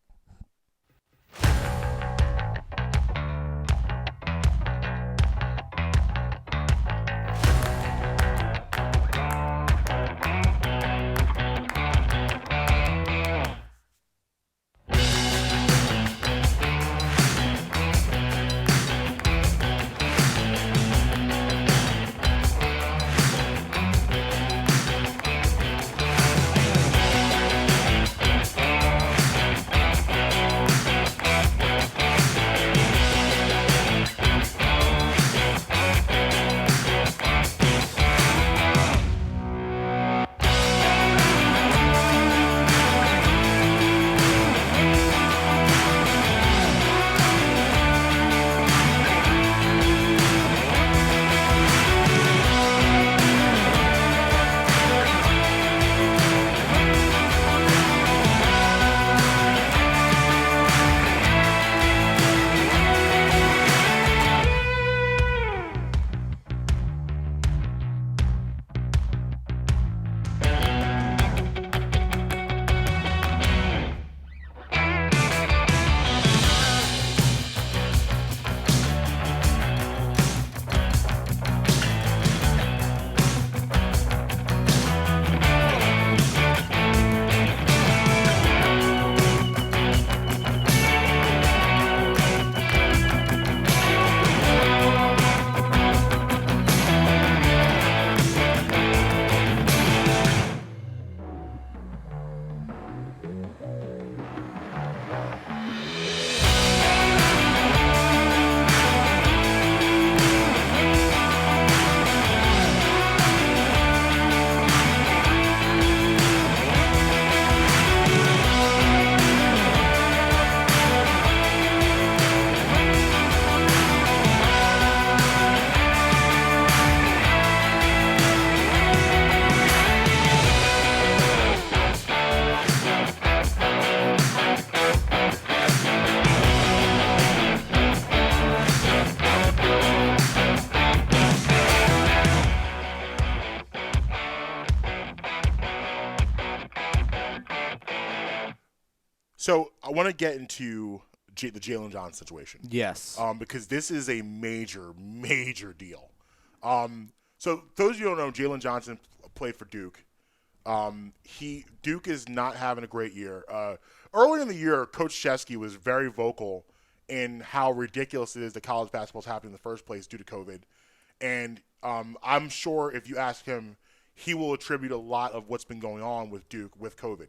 So I want to get into the Jalen Johnson situation. Yes. Because this is a major, major deal. So those of you who don't know, Jalen Johnson played for Duke. Duke is not having a great year. Early in the year, Coach Chesky was very vocal in how ridiculous it is that college basketball is happening in the first place due to COVID. And I'm sure if you ask him, he will attribute a lot of what's been going on with Duke with COVID.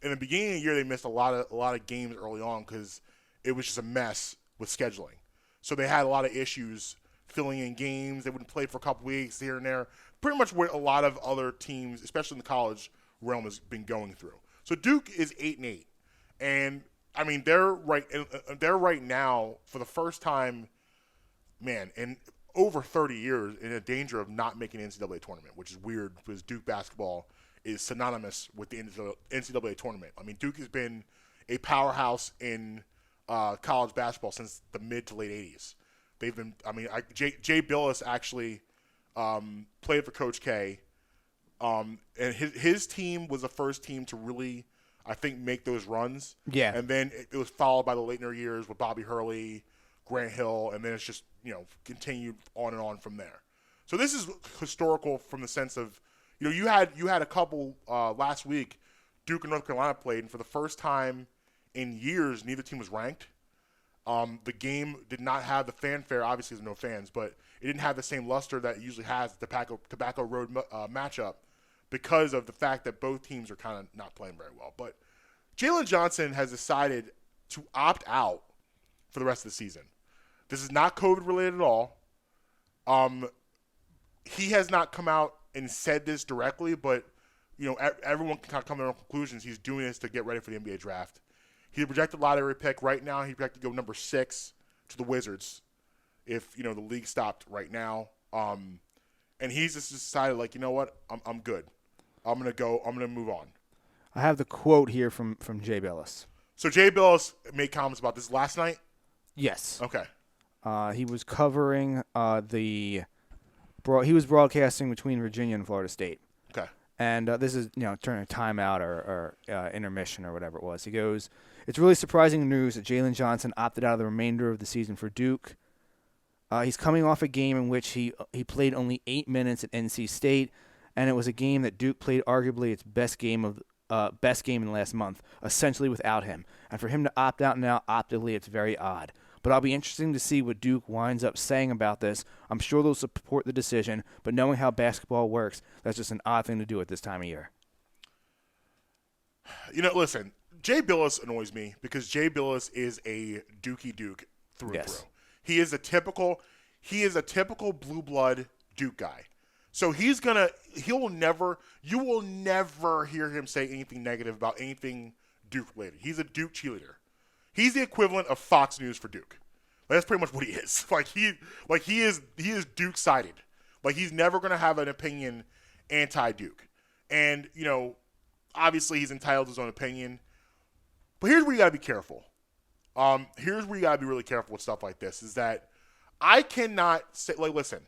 In the beginning of the year, they missed a lot of games early on because it was just a mess with scheduling. So they had a lot of issues filling in games. They wouldn't play for a couple weeks here and there. Pretty much what a lot of other teams, especially in the college realm, has been going through. So Duke is 8-8, and I mean they're right now for the first time, man, in over 30 years, in a danger of not making an NCAA tournament, which is weird because Duke basketball is synonymous with the NCAA tournament. I mean, Duke has been a powerhouse in college basketball since the mid to late 80s. They've been, I mean, Jay Billis actually played for Coach K, and his team was the first team to really, I think, make those runs. Yeah. And then it was followed by the later years with Bobby Hurley, Grant Hill, and then it's just, continued on and on from there. So this is historical from the sense of, you had a couple last week, Duke and North Carolina played, and for the first time in years, neither team was ranked. The game did not have the fanfare. Obviously, there's no fans, but it didn't have the same luster that it usually has the Tobacco Road matchup because of the fact that both teams are kind of not playing very well. But Jalen Johnson has decided to opt out for the rest of the season. This is not COVID-related at all. He has not come out and said this directly, but everyone can kind of come to their own conclusions. He's doing this to get ready for the NBA draft. He's a projected lottery pick right now. He's projected to go number 6 to the Wizards if the league stopped right now. And he's just decided, like, you know what, I'm good. I'm gonna move on. I have the quote here from Jay Billis. So Jay Billis made comments about this last night? Yes. Okay. He was covering he was broadcasting between Virginia and Florida State. Okay. And this is, during a timeout or intermission or whatever it was. He goes, "It's really surprising news that Jalen Johnson opted out of the remainder of the season for Duke. He's coming off a game in which he played only 8 minutes at NC State, and it was a game that Duke played arguably its best game in the last month, essentially without him. And for him to opt out now, optically, it's very odd. But I'll be interested to see what Duke winds up saying about this. I'm sure they'll support the decision, but knowing how basketball works, that's just an odd thing to do at this time of year." Listen, Jay Billis annoys me because Jay Billis is a Dookie Duke through and through. He is a typical blue blood Duke guy. So you will never hear him say anything negative about anything Duke related. He's a Duke cheerleader. He's the equivalent of Fox News for Duke. That's pretty much what he is. He is Duke sided. Like, he's never going to have an opinion anti-Duke. And, obviously he's entitled to his own opinion. But here's where you got to be careful. Here's where you got to be really careful with stuff like this, is that I cannot say, listen,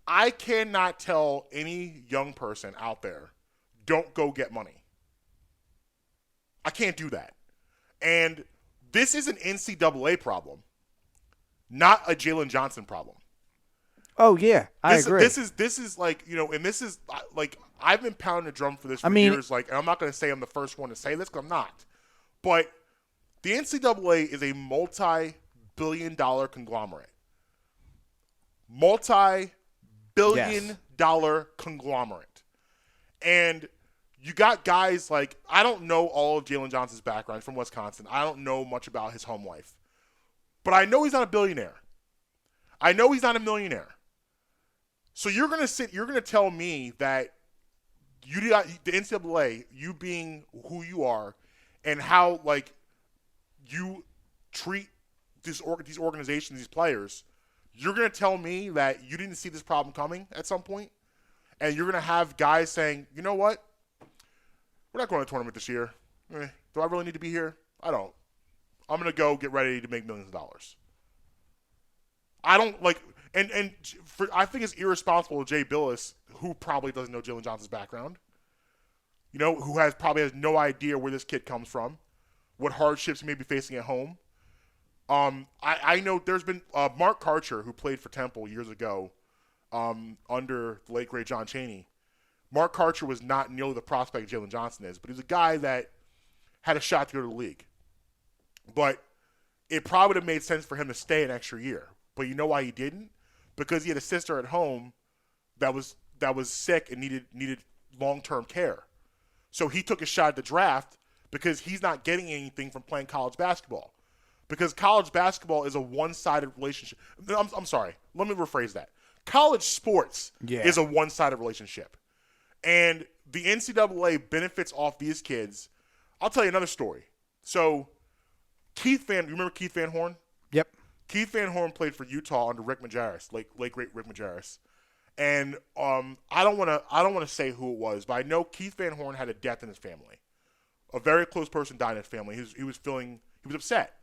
I cannot tell any young person out there, don't go get money. I can't do that. And this is an NCAA problem, not a Jalen Johnson problem. Oh, yeah, I agree. This is like, and this is like, I've been pounding the drum for this for years. Like, and I'm not going to say I'm the first one to say this because I'm not. But the NCAA is a multi-billion-dollar conglomerate. Multi-billion-dollar conglomerate. And you got guys like, I don't know all of Jalen Johnson's background. He's from Wisconsin. I don't know much about his home life. But I know he's not a billionaire. I know he's not a millionaire. So you're going to tell me that the NCAA, you being who you are, and how, like, you treat these organizations, these players, you're going to tell me that you didn't see this problem coming at some point? And you're going to have guys saying, you know what? We're not going to the tournament this year. Do I really need to be here? I don't. I'm going to go get ready to make millions of dollars. I don't like, I think it's irresponsible of Jay Billis, who probably doesn't know Jalen Johnson's background, who probably has no idea where this kid comes from, what hardships he may be facing at home. I know there's been Mark Karcher, who played for Temple years ago under the late great John Chaney. Mark Karcher was not nearly the prospect Jalen Johnson is, but he's a guy that had a shot to go to the league. But it probably would have made sense for him to stay an extra year. But you know why he didn't? Because he had a sister at home that was sick and needed long-term care. So he took a shot at the draft because he's not getting anything from playing college basketball. Because college basketball is a one-sided relationship. I'm sorry. Let me rephrase that. College sports is a one-sided relationship. And the NCAA benefits off these kids. I'll tell you another story. So you remember Keith Van Horn? Yep. Keith Van Horn played for Utah under Rick Majerus, late great Rick Majerus. And I don't want to say who it was, but I know Keith Van Horn had a death in his family. A very close person died in his family. He was upset.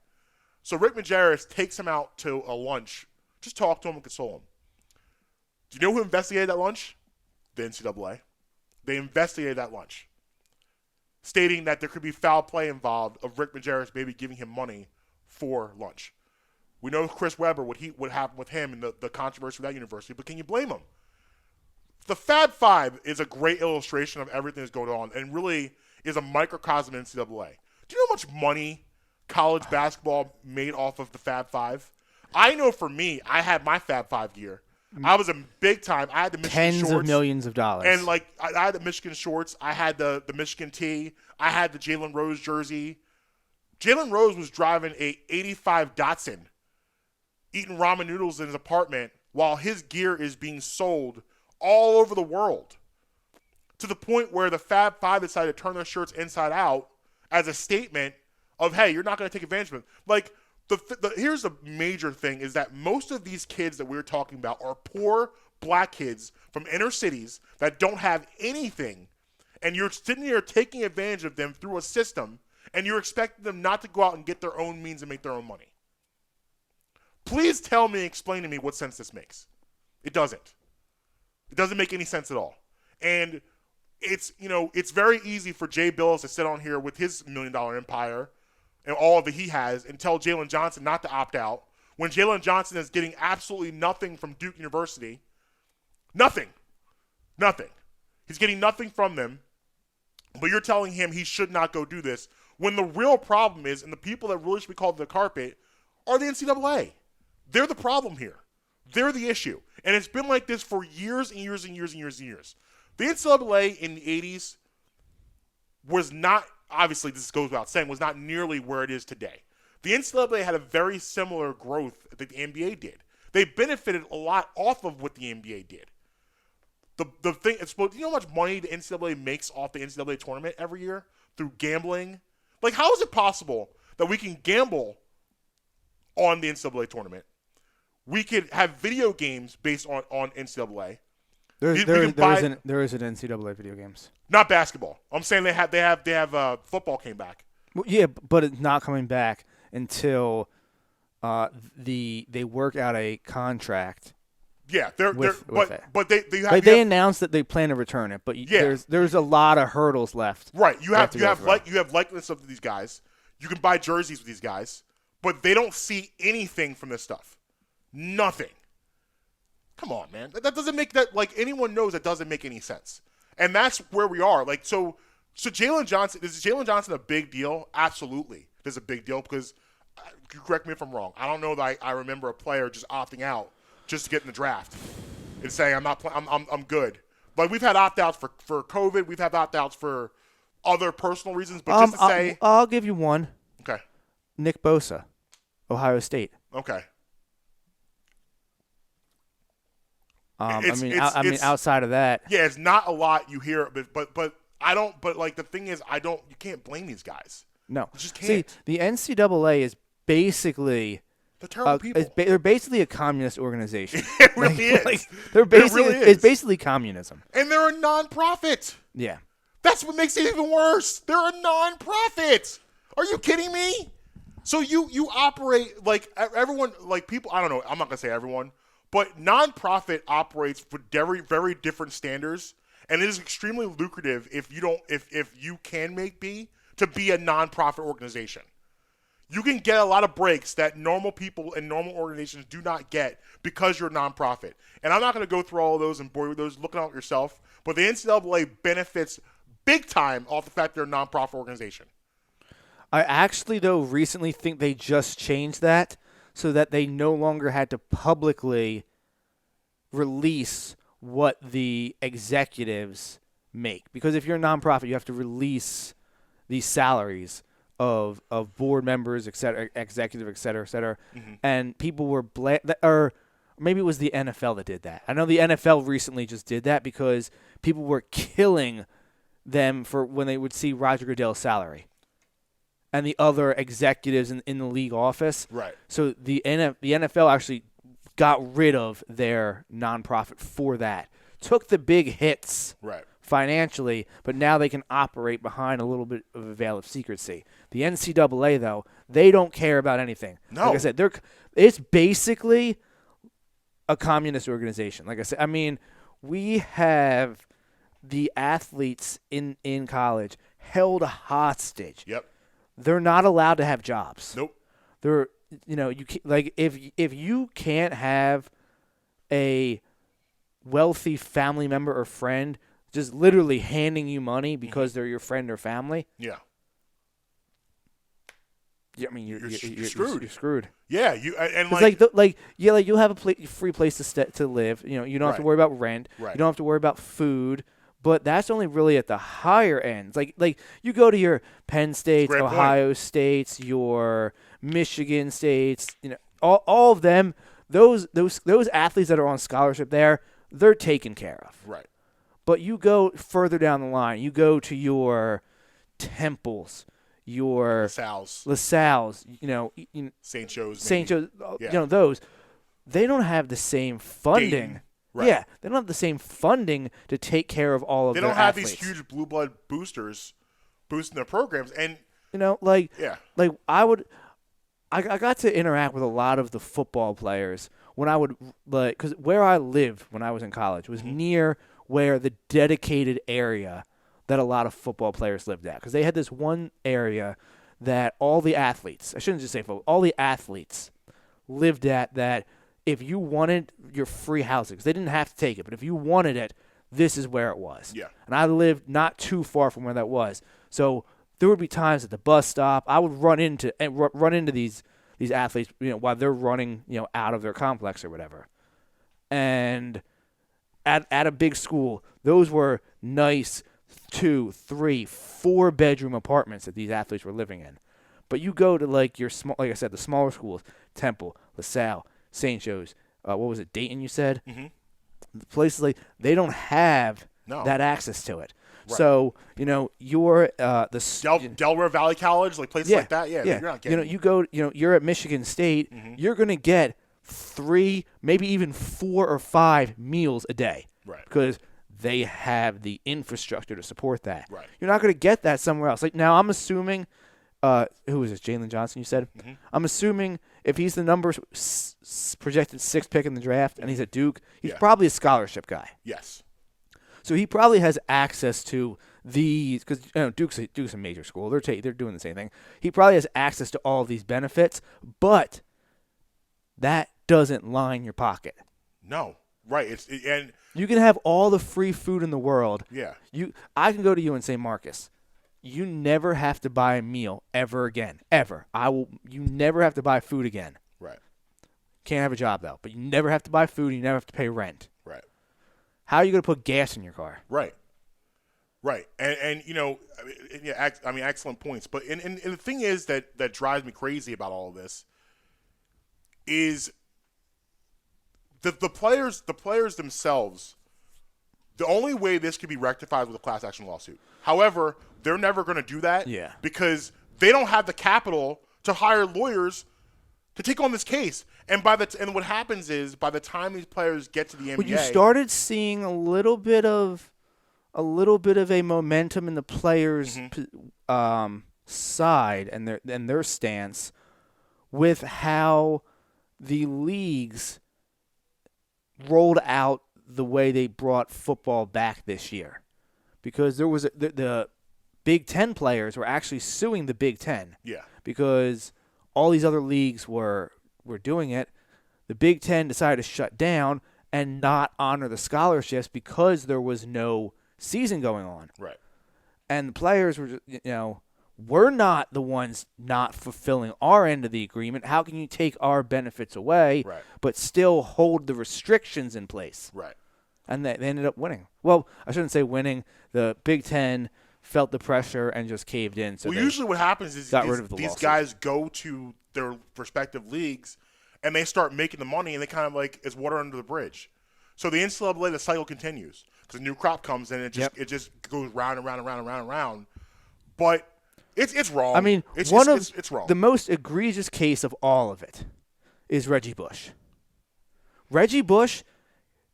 So Rick Majerus takes him out to a lunch, just talk to him and console him. Do you know who investigated that lunch? The NCAA. They investigated that lunch, stating that there could be foul play involved of Rick Majerus maybe giving him money for lunch. We know Chris Webber, what happened with him and the controversy with that university, but can you blame him? The Fab Five is a great illustration of everything that's going on and really is a microcosm of NCAA. Do you know how much money college basketball made off of the Fab Five? I know for me, I had my Fab Five gear. I was a big time. I had the Michigan Tens shorts. of millions of dollars. And I had the Michigan shorts. I had the Michigan tee. I had the Jalen Rose jersey. Jalen Rose was driving a 85 Datsun, eating ramen noodles in his apartment while his gear is being sold all over the world. To the point where the Fab Five decided to turn their shirts inside out as a statement of, hey, you're not going to take advantage of it. Here's the major thing is that most of these kids that we're talking about are poor black kids from inner cities that don't have anything, and you're sitting here taking advantage of them through a system, and you're expecting them not to go out and get their own means and make their own money. Please tell me, explain to me what sense this makes. It doesn't. It doesn't make any sense at all. And it's very easy for Jay Billis to sit on here with his $1 million empire and all that he has and tell Jalen Johnson not to opt out when Jalen Johnson is getting absolutely nothing from Duke University. Nothing. He's getting nothing from them, but you're telling him he should not go do this when the real problem is, and the people that really should be called to the carpet are the NCAA. They're the problem here. They're the issue. And it's been like this for years and years and years and years and years. The NCAA in the 80s was not, obviously this goes without saying, was not nearly where it is today. The NCAA had a very similar growth that the NBA did. They benefited a lot off of what the NBA did. The thing, do you know how much money the NCAA makes off the NCAA tournament every year through gambling? Like, how is it possible that we can gamble on the NCAA tournament? We could have video games based on NCAA. There is an NCAA video games. Not basketball. I'm saying they have football came back. Well, yeah, but it's not coming back until they work out a contract. Yeah, but they announced that they plan to return it, but there's a lot of hurdles left. Right, you have likeness of these guys. You can buy jerseys with these guys, but they don't see anything from this stuff. Nothing. Come on, man. That doesn't make that, like, anyone knows that doesn't make any sense. And that's where we are. Like, so Jalen Johnson, is Jalen Johnson a big deal? Absolutely. There's a big deal because, correct me if I'm wrong, I don't know that I remember a player just opting out just to get in the draft and saying I'm good. Like, we've had opt-outs for COVID. We've had opt-outs for other personal reasons. But just to say. I'll give you one. Okay. Nick Bosa, Ohio State. Okay. Outside of that, yeah, it's not a lot you hear, but I don't. But like the thing is, you can't blame these guys. No, you just can't. See, the NCAA is basically they're terrible people. They're basically a communist organization. It really is. It's basically communism, and they're a nonprofit. Yeah, that's what makes it even worse. They're a nonprofit. Are you kidding me? So you operate like everyone, like people. I don't know. I'm not gonna say everyone. But nonprofit operates for very, very different standards, and it is extremely lucrative if you can to be a nonprofit organization. You can get a lot of breaks that normal people and normal organizations do not get because you're a nonprofit. And I'm not going to go through all of those and bore you with those. Look at it yourself. But the NCAA benefits big time off the fact they're a nonprofit organization. I actually, though, recently think they just changed that so that they no longer had to publicly release what the executives make. Because if you're a nonprofit, you have to release these salaries of board members, et cetera, executive, et cetera, et cetera. Mm-hmm. And people were or maybe it was the NFL that did that. I know the NFL recently just did that because people were killing them for when they would see Roger Goodell's salary and the other executives in the league office. Right. So the NFL actually got rid of their nonprofit for that. Took the big hits Right. financially, but now they can operate behind a little bit of a veil of secrecy. The NCAA, though, they don't care about anything. No. Like I said, it's basically a communist organization. Like I said, I mean, we have the athletes in college held hostage. Yep. They're not allowed to have jobs. Nope. They're, you can't, like if you can't have a wealthy family member or friend just literally handing you money because they're your friend or family. Yeah. I mean, you're screwed. You're screwed. Yeah. You and It's you'll have a free place to live. You don't have to Right. worry about rent. Right. You don't have to worry about food. But that's only really at the higher ends. Like you go to your Penn States, Great point. Ohio States, your Michigan States. All of them. Those athletes that are on scholarship there, they're taken care of. Right. But you go further down the line. You go to your Temples, your LaSalle's, St. Joe's. St. Joe's, Yeah. those. They don't have the same funding. Dayton. Right. Yeah, they don't have the same funding to take care of all of They their don't have athletes. these huge blue blood boosters boosting their programs. And Yeah. Like I got to interact with a lot of the football players when I would because where I lived when I was in college was near where the dedicated area that a lot of football players lived at, because they had this one area that all the athletes, I shouldn't just say football, all the athletes lived at, that if you wanted your free housing, because they didn't have to take it, but if you wanted it, this is where it was. Yeah. And I lived not too far from where that was. So there would be times at the bus stop I would run into these athletes, while they're running, out of their complex or whatever. And at a big school, those were nice 2, 3, 4 bedroom apartments that these athletes were living in. But you go to like I said, the smaller schools, Temple, LaSalle, St. Joe's, what was it, Dayton? You said places they don't have that access to it. Right. So you're the Delaware Valley College, like places like that. Yeah, you're not getting. You go. You're at Michigan State. You're gonna get 3, maybe even 4 or 5 meals a day. Right. Because they have the infrastructure to support that. Right. You're not gonna get that somewhere else. Like now, I'm assuming. Who is this? Jalen Johnson, you said? I'm assuming if he's the number projected 6th pick in the draft and he's at Duke, he's probably a scholarship guy. Yes. So he probably has access to these, because Duke's a major school. They're doing the same thing. He probably has access to all of these benefits, but that doesn't line your pocket. No. Right. And you can have all the free food in the world. Yeah. I can go to you and say, Marcus, you never have to buy a meal ever again. Ever. You never have to buy food again. Right. Can't have a job, though. But you never have to buy food. You never have to pay rent. Right. How are you going to put gas in your car? Right. Right. And excellent points. But and the thing is that drives me crazy about all of this is the players themselves. The only way this could be rectified with a class action lawsuit. However, they're never going to do that because they don't have the capital to hire lawyers to take on this case. And what happens is by the time these players get to the NBA, well, you started seeing a little bit of a momentum in the players' side and their stance with how the leagues rolled out the way they brought football back this year, because there was the Big Ten players were actually suing the Big Ten. Yeah. Because all these other leagues were doing it. The Big Ten decided to shut down and not honor the scholarships because there was no season going on. Right. And the players were we're not the ones not fulfilling our end of the agreement. How can you take our benefits away, Right. but still hold the restrictions in place? Right. And they ended up winning. Well, I shouldn't say winning. The Big Ten felt the pressure and just caved in. So Well, usually what happens is got rid of the these lawsuit. guys go to their respective leagues and they start making the money, and they kind of like it's water under the bridge. So the NCAA, the cycle continues because a new crop comes in, and it just goes round and round and round and round and round. But it's wrong. I mean, it's wrong. The most egregious case of all of it is Reggie Bush. Reggie Bush,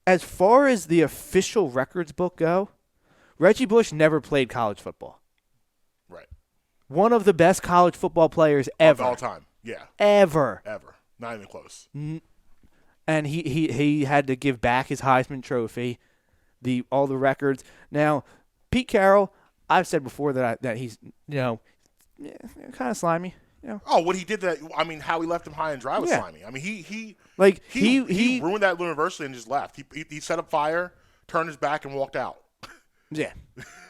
as far as the official records book go, Reggie Bush never played college football. Right. One of the best college football players ever. Of all time. Yeah. Ever. Not even close. And he had to give back his Heisman Trophy, all the records. Now, Pete Carroll, I've said before that he's kind of slimy. Oh, what he did how he left him high and dry was slimy. I mean, he ruined that university and just left. He set up fire, turned his back, and walked out. Yeah.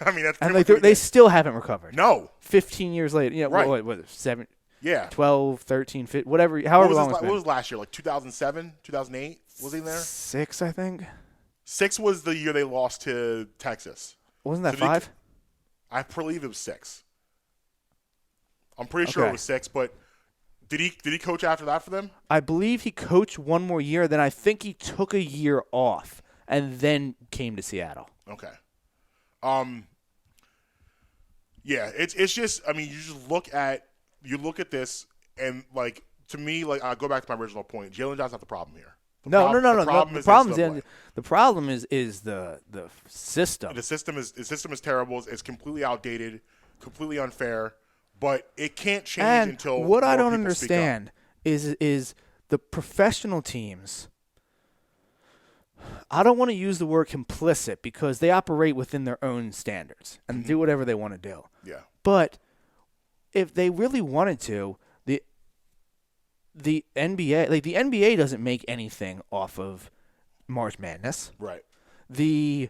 I mean, that's and pretty much what he they did. still haven't recovered. No. 15 years later. Right. What was it, 7? Yeah. 12, 13, 15, whatever, however long it's been. What was last year? Like 2007, 2008? Was he there? 6, I think. 6 was the year they lost to Texas. Wasn't that So they- 5? I believe it was 6. I'm pretty sure it Okay. was 6, but did he coach after that for them? I believe he coached one more year, then I think he took a year off and then came to Seattle. Okay. Yeah, it's just, I mean, you look at this and like, to me, like, I'll go back to my original point. Jalen Johnson's not the problem here. No. The problem is the system. The system is terrible. It's completely outdated, completely unfair. But it can't change And until what I more don't people speak up. understand is the professional teams. I don't want to use the word complicit because they operate within their own standards and do whatever they want to do. Yeah. But if they really wanted to, the NBA doesn't make anything off of March Madness. Right. The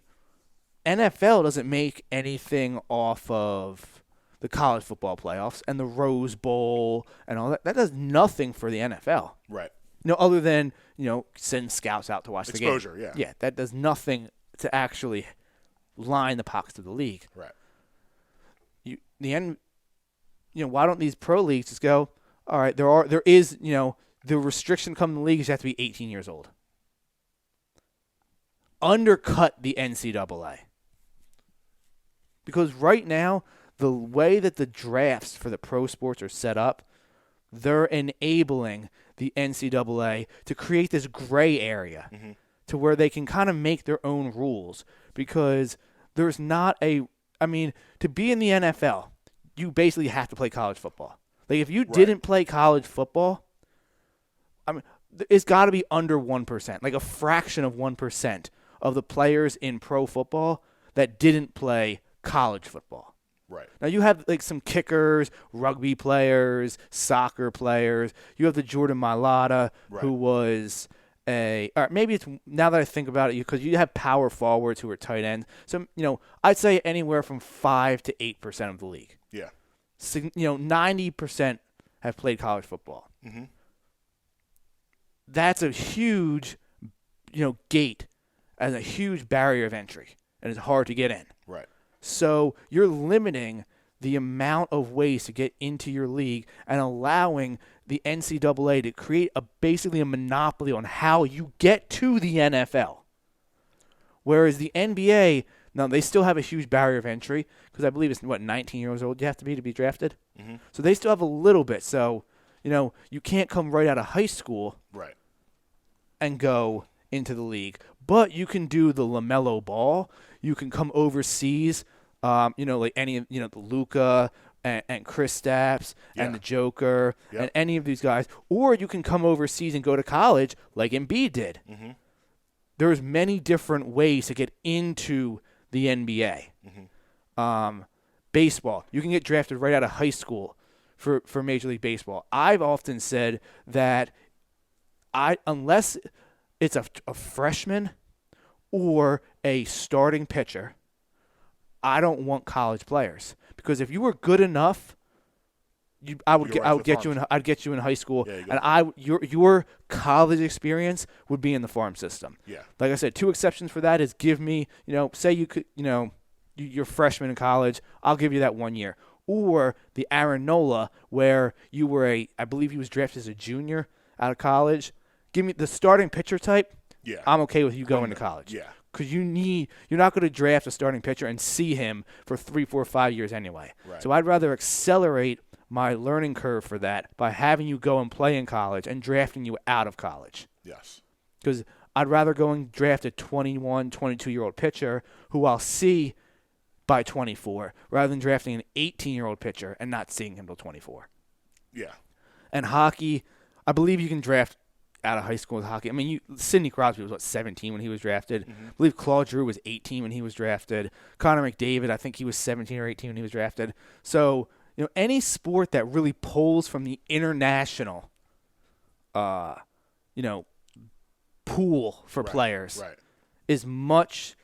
NFL doesn't make anything off of the college football playoffs and the Rose Bowl and all that. That does nothing for the NFL. Right. Other than, send scouts out to watch the game. Exposure, yeah. Yeah, that does nothing to actually line the pockets of the league. Right. Why don't these pro leagues just go, all right, there is, the restriction coming to the league is you have to be 18 years old. Undercut the NCAA. Because right now, the way that the drafts for the pro sports are set up, they're enabling the NCAA to create this gray area to where they can kind of make their own rules because there's not to be in the NFL, you basically have to play college football. Like, if you didn't play college football, it's got to be under 1%, like a fraction of 1% of the players in pro football that didn't play college football. Right. Now, you have like some kickers, rugby players, soccer players. You have the Jordan Mailata, who was maybe it's, now that I think about it, because you have power forwards who are tight ends. So, I'd say anywhere from 5 to 8% of the league. Yeah. 90% have played college football. Mm-hmm. That's a huge, gate and a huge barrier of entry, and it's hard to get in. Right. So you're limiting the amount of ways to get into your league and allowing the NCAA to create basically a monopoly on how you get to the NFL. Whereas the NBA, now they still have a huge barrier of entry because I believe it's 19 years old you have to be drafted. Mm-hmm. So they still have a little bit. So, you can't come right out of high school and go into the league. But you can do the LaMelo Ball. You can come overseas. Like any of, the Luka and Kristaps and the Joker and any of these guys. Or you can come overseas and go to college like Embiid did. Mm-hmm. There's many different ways to get into the NBA. Mm-hmm. Baseball. You can get drafted right out of high school for Major League Baseball. I've often said that unless it's a freshman or a starting pitcher, I don't want college players because if you were good enough You're right, I'd get you in high school, Yeah, you go and your college experience would be in the farm system. Yeah. Like I said, 2 exceptions for that is give me, say you could, you're a freshman in college, I'll give you that 1 year. Or the Aaron Nola, where you were I believe he was drafted as a junior out of college. Give me the starting pitcher type. Yeah. I'm okay with you going to college. Yeah. Because you're not going to draft a starting pitcher and see him for 3, 4, 5 years anyway. Right. So I'd rather accelerate my learning curve for that by having you go and play in college and drafting you out of college. Yes. Because I'd rather go and draft a 21, 22-year-old pitcher who I'll see by 24 rather than drafting an 18-year-old pitcher and not seeing him till 24. Yeah. And hockey, I believe you can draft out of high school with hockey. I mean, Sidney Crosby was, 17 when he was drafted. I believe Claude Giroux was 18 when he was drafted. Connor McDavid, I think he was 17 or 18 when he was drafted. So, any sport that really pulls from the international, pool for players is much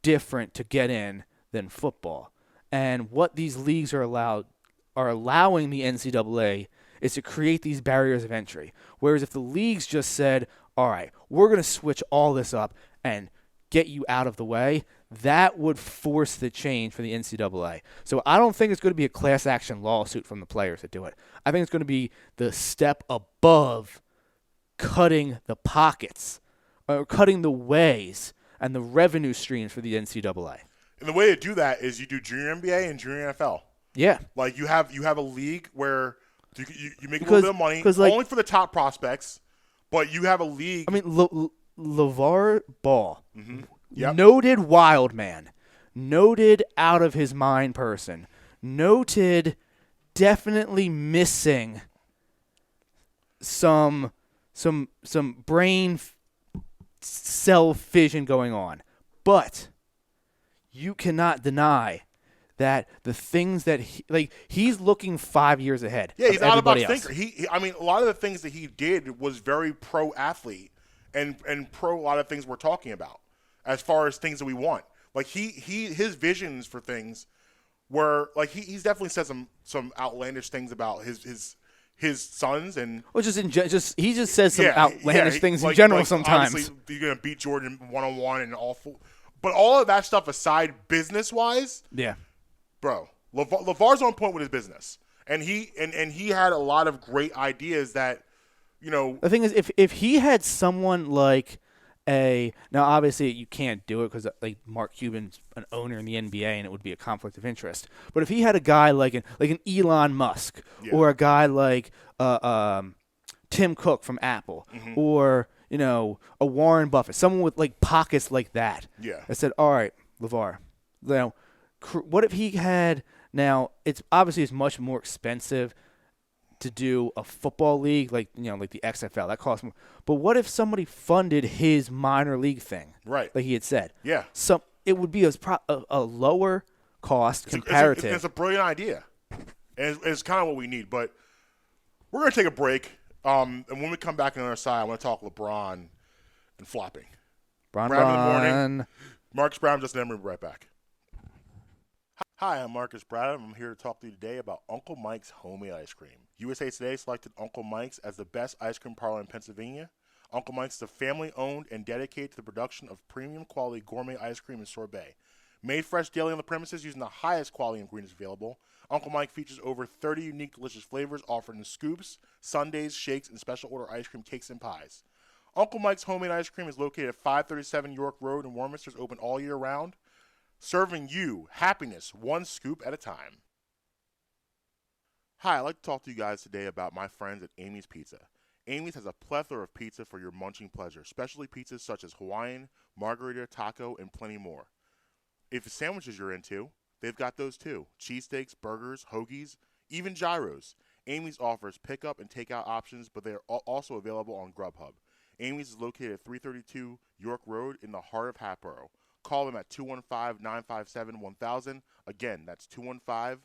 different to get in than football. And what these leagues are allowing the NCAA is to create these barriers of entry. Whereas if the leagues just said, all right, we're going to switch all this up and get you out of the way, that would force the change for the NCAA. So I don't think it's going to be a class action lawsuit from the players that do it. I think it's going to be the step above cutting the pockets or cutting the ways and the revenue streams for the NCAA. And the way to do that is you do junior NBA and junior NFL. Yeah. Like you have a league where you make a little bit of money only for the top prospects, but you have a league. I mean, LeVar Ball, Yep. noted wild man, noted out of his mind person, noted definitely missing some brain cell fission going on, but you cannot deny that the things that he's looking 5 years ahead. Yeah, he's out of box else. thinker. I mean, a lot of the things that he did was very pro athlete and pro a lot of things we're talking about as far as things that we want. Like his visions for things were like he's definitely said some outlandish things about his sons and he just says some outlandish things in general sometimes. Obviously, you're gonna beat Jordan 1-on-1 and but all of that stuff aside, business wise, yeah. Bro, LeVar's on point with his business, and he had a lot of great ideas that, The thing is, if he had someone like now obviously you can't do it because like Mark Cuban's an owner in the NBA and it would be a conflict of interest. But if he had a guy like an Elon Musk or a guy like Tim Cook from Apple or a Warren Buffett, someone with like pockets like that, I said, all right, LeVar, what if he had now? It's much more expensive to do a football league like the XFL. That costs more. But what if somebody funded his minor league thing, right? Like he had said, yeah. So it would be a lower cost comparative. It's a brilliant idea, and it's kind of what we need. But we're gonna take a break, and when we come back on the other side, I want to talk LeBron and flopping. Brown in the morning. Marcus Brown, Justin Emery, right back. Hi, I'm Marcus Bradham. I'm here to talk to you today about Uncle Mike's Homemade Ice Cream. USA Today selected Uncle Mike's as the best ice cream parlor in Pennsylvania. Uncle Mike's is a family-owned and dedicated to the production of premium-quality gourmet ice cream and sorbet. Made fresh daily on the premises using the highest quality ingredients available, Uncle Mike features over 30 unique delicious flavors offered in scoops, sundaes, shakes, and special order ice cream cakes and pies. Uncle Mike's Homemade Ice Cream is located at 537 York Road in Warminster. It's open all year round, serving you happiness one scoop at a time. Hi, I'd like to talk to you guys today about my friends at Amy's Pizza. Amy's has a plethora of pizza for your munching pleasure, specialty pizzas such as Hawaiian, margarita, taco, and plenty more. If it's sandwiches you're into, they've got those too. Cheesesteaks, burgers, hoagies, even gyros. Amy's offers pickup and takeout options, but they are also available on Grubhub. Amy's is located at 332 York Road in the heart of Hatboro. Call them at 215-957-1000. Again, that's 215-957-1000.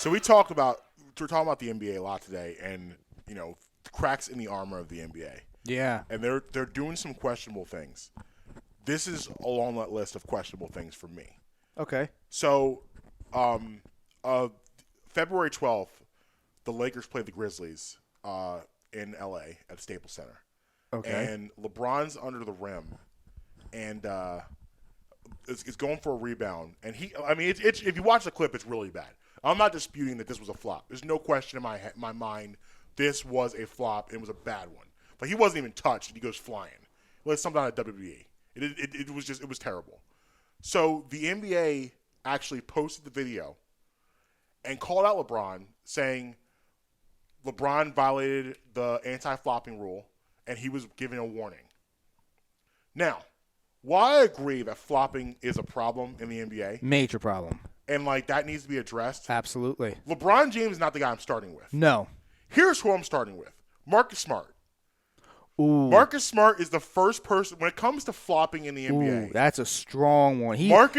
So we're talking about the NBA a lot today, and cracks in the armor of the NBA. Yeah. And they're doing some questionable things. This is along that list of questionable things for me. Okay. So, February 12th, the Lakers played the Grizzlies in LA at Staples Center. Okay. And LeBron's under the rim, and is going for a rebound. And it's if you watch the clip, it's really bad. I'm not disputing that this was a flop. There's no question in my mind this was a flop. It was a bad one. But he wasn't even touched, and he goes flying. Well, it's something out of WWE. It was terrible. So the NBA actually posted the video and called out LeBron, saying LeBron violated the anti-flopping rule, and he was given a warning. Now, while I agree that flopping is a problem in the NBA, Major problem. and that needs to be addressed, Absolutely. LeBron James is not the guy I'm starting with. No. Here's who I'm starting with: Marcus Smart. Ooh. Marcus Smart is the first person when it comes to flopping in the NBA. Ooh, that's a strong one. He's Smart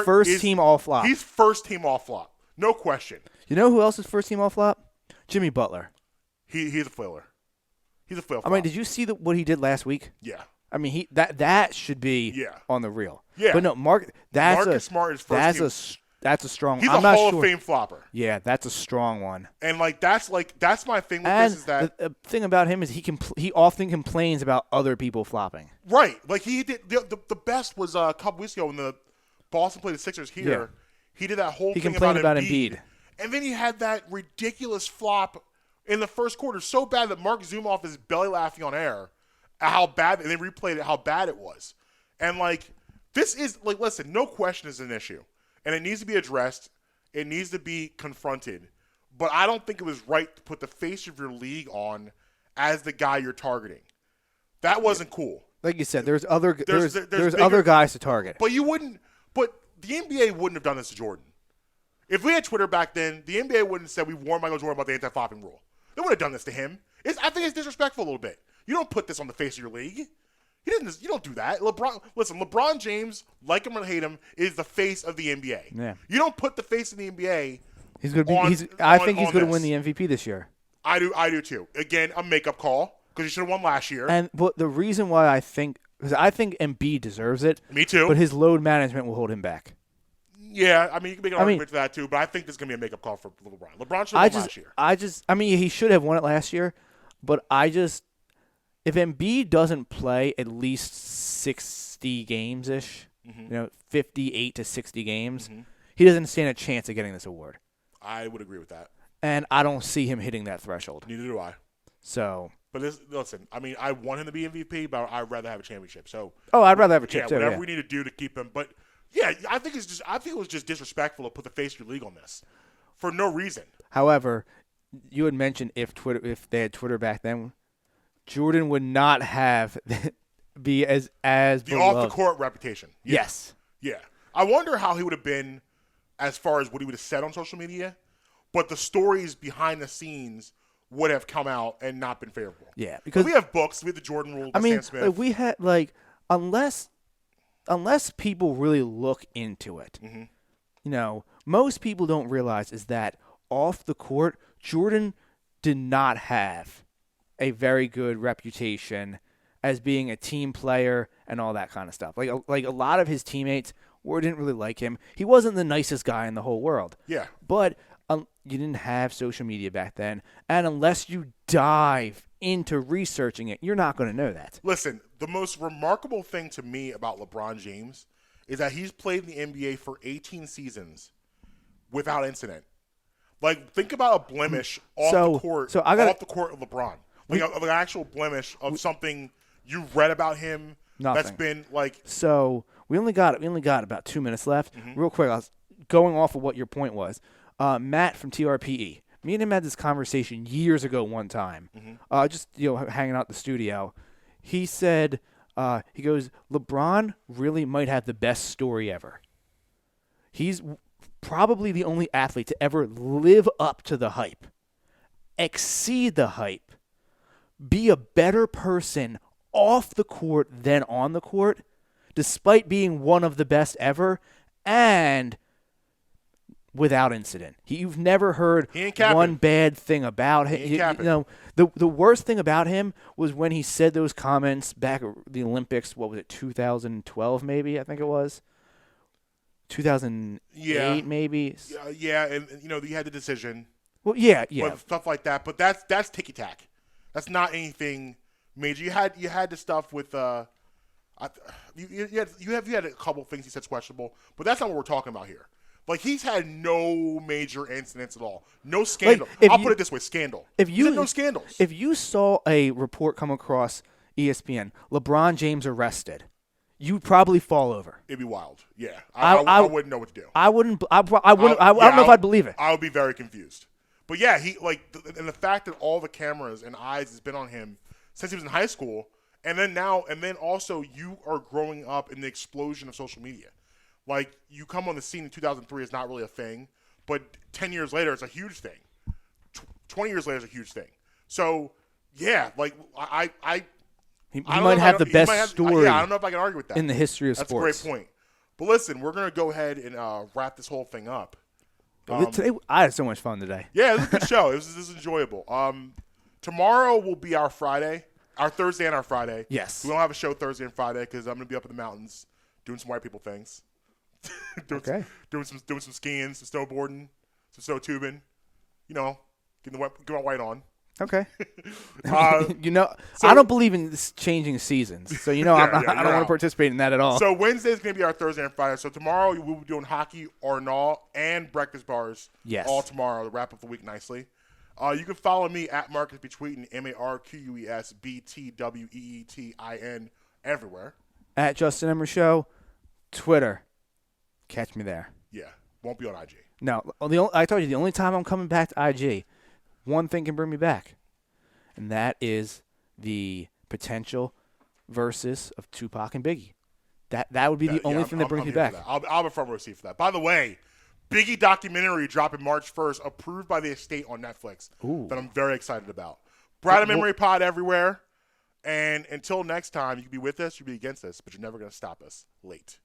first team all flop. He's first team all flop, no question. You know who else is first team all flop? Jimmy Butler. He's a failer. He's a fail. I mean, did you see what he did last week? Yeah. I mean, that should be on the reel. Yeah. But no, Marcus Smart is first team. That's a strong. He's I'm a not Hall sure. of Fame flopper. Yeah, that's a strong one. And that's my thing with And this is that the thing about him is he often complains about other people flopping. right. He did the best was a couple weeks ago when the Boston played the Sixers here. Yeah. He did that whole He thing complained about Embiid. Embiid. And then he had that ridiculous flop in the first quarter, so bad that Mark Zumoff is belly laughing on air at how bad, and they replayed it how bad it was. And this is listen, no question is an issue, and it needs to be addressed. It needs to be confronted. But I don't think it was right to put the face of your league on as the guy you're targeting. That wasn't cool. Like you said, there's other There's bigger- other guys to target. But you wouldn't. But the NBA wouldn't have done this to Jordan. If we had Twitter back then, the NBA wouldn't have said we warned Michael Jordan about the anti-flopping rule. They would have done this to him. I think it's disrespectful a little bit. You don't put this on the face of your league. You don't do that. LeBron James, like him or hate him, is the face of the NBA. Yeah. You don't put the face of the NBA. He's going to be. I think he's going to win the MVP this year. I do too. Again, a makeup call because he should have won last year. And but the reason why I think Embiid deserves it. Me too. But his load management will hold him back. Yeah, I mean you can make an argument for that too, but I think there's going to be a makeup call for LeBron. LeBron should have won last year. He should have won it last year, but if Embiid doesn't play at least 60 games ish, 58 to 60 games, he doesn't stand a chance of getting this award. I would agree with that. And I don't see him hitting that threshold. Neither do I. So, but listen, I mean, I want him to be MVP, but I'd rather have a championship. So, I'd rather have a chip too. Whatever we need to do to keep him. But yeah, I think it was just disrespectful to put the face of your league on this for no reason. However, you had mentioned if they had Twitter back then, Jordan would not have be as the beloved. off the court reputation. Yeah. Yes. Yeah. I wonder how he would have been as far as what he would have said on social media, but the stories behind the scenes would have come out and not been favorable. Yeah, because we have books. We have the Jordan Rule. Sam Smith. Like we had unless people really look into it, most people don't realize is that off the court, Jordan did not have a very good reputation as being a team player and all that kind of stuff. Like a lot of his teammates didn't really like him. He wasn't the nicest guy in the whole world. Yeah. But you didn't have social media back then, and unless you dive into researching it, you're not going to know that. Listen, the most remarkable thing to me about LeBron James is that he's played in the NBA for 18 seasons without incident. Think about a blemish off the court of LeBron. Of an actual blemish of something you read about him. Nothing. That's been So we only got about 2 minutes left. Real quick, I was going off of what your point was. Matt from TRPE. Me and him had this conversation years ago one time. Just hanging out in the studio. He said, he goes, LeBron really might have the best story ever. He's probably the only athlete to ever live up to the hype, exceed the hype, be a better person off the court than on the court, despite being one of the best ever, and without incident. You've never heard He ain't capping. one bad thing about him. He ain't capping. The worst thing about him was when he said those comments back at the Olympics. What was it, 2012 maybe? I think it was 2008 maybe. Yeah, and you had the decision. Well, yeah. With stuff like that, but that's ticky tack. That's not anything major. You had the stuff with you had a couple things he said's questionable, but that's not what we're talking about here. Like, he's had no major incidents at all, no scandal. I'll put it this way: scandal. He's had no scandals. If you saw a report come across ESPN, LeBron James arrested, you'd probably fall over. It'd be wild. Yeah, I wouldn't know what to do. I wouldn't. I don't know if I'd believe it. I would be very confused. But yeah, and the fact that all the cameras and eyes has been on him since he was in high school, and then also you are growing up in the explosion of social media. Like, you come on the scene in 2003 is not really a thing, but 10 years later it's a huge thing. 20 years later is a huge thing. So yeah, like He might have the best story. Yeah, I don't know if I can argue with that in the history of sports. That's a great point. But listen, we're gonna go ahead and wrap this whole thing up. Today, I had so much fun today. Yeah, it was a good show. This is enjoyable. Tomorrow will be our Friday, our Thursday and our Friday. Yes. We don't have a show Thursday and Friday because I'm gonna be up in the mountains doing some white people things. doing some skiing, some snowboarding, some snow tubing. Getting my white on. Okay. I don't believe in this changing seasons, so I don't want to participate in that at all. So Wednesday is going to be our Thursday and Friday. So tomorrow we'll be doing hockey, Arnaud, and breakfast bars. Yes. All tomorrow to wrap up the week nicely. You can follow me at Marques Betweetin, MarquesBetweetin, everywhere. At Justin Emmer Show, Twitter. Catch me there. Yeah, won't be on IG. No, I told you the only time I'm coming back to IG, one thing can bring me back, and that is the potential versus of Tupac and Biggie. That would be the only thing that brings me back. I'll have a front row seat for that. By the way, Biggie documentary dropping March 1st, approved by the estate on Netflix. Ooh. That I'm very excited about. Brad Memory Pod everywhere. And until next time, you can be with us, you can be against us, but you're never going to stop us. Late.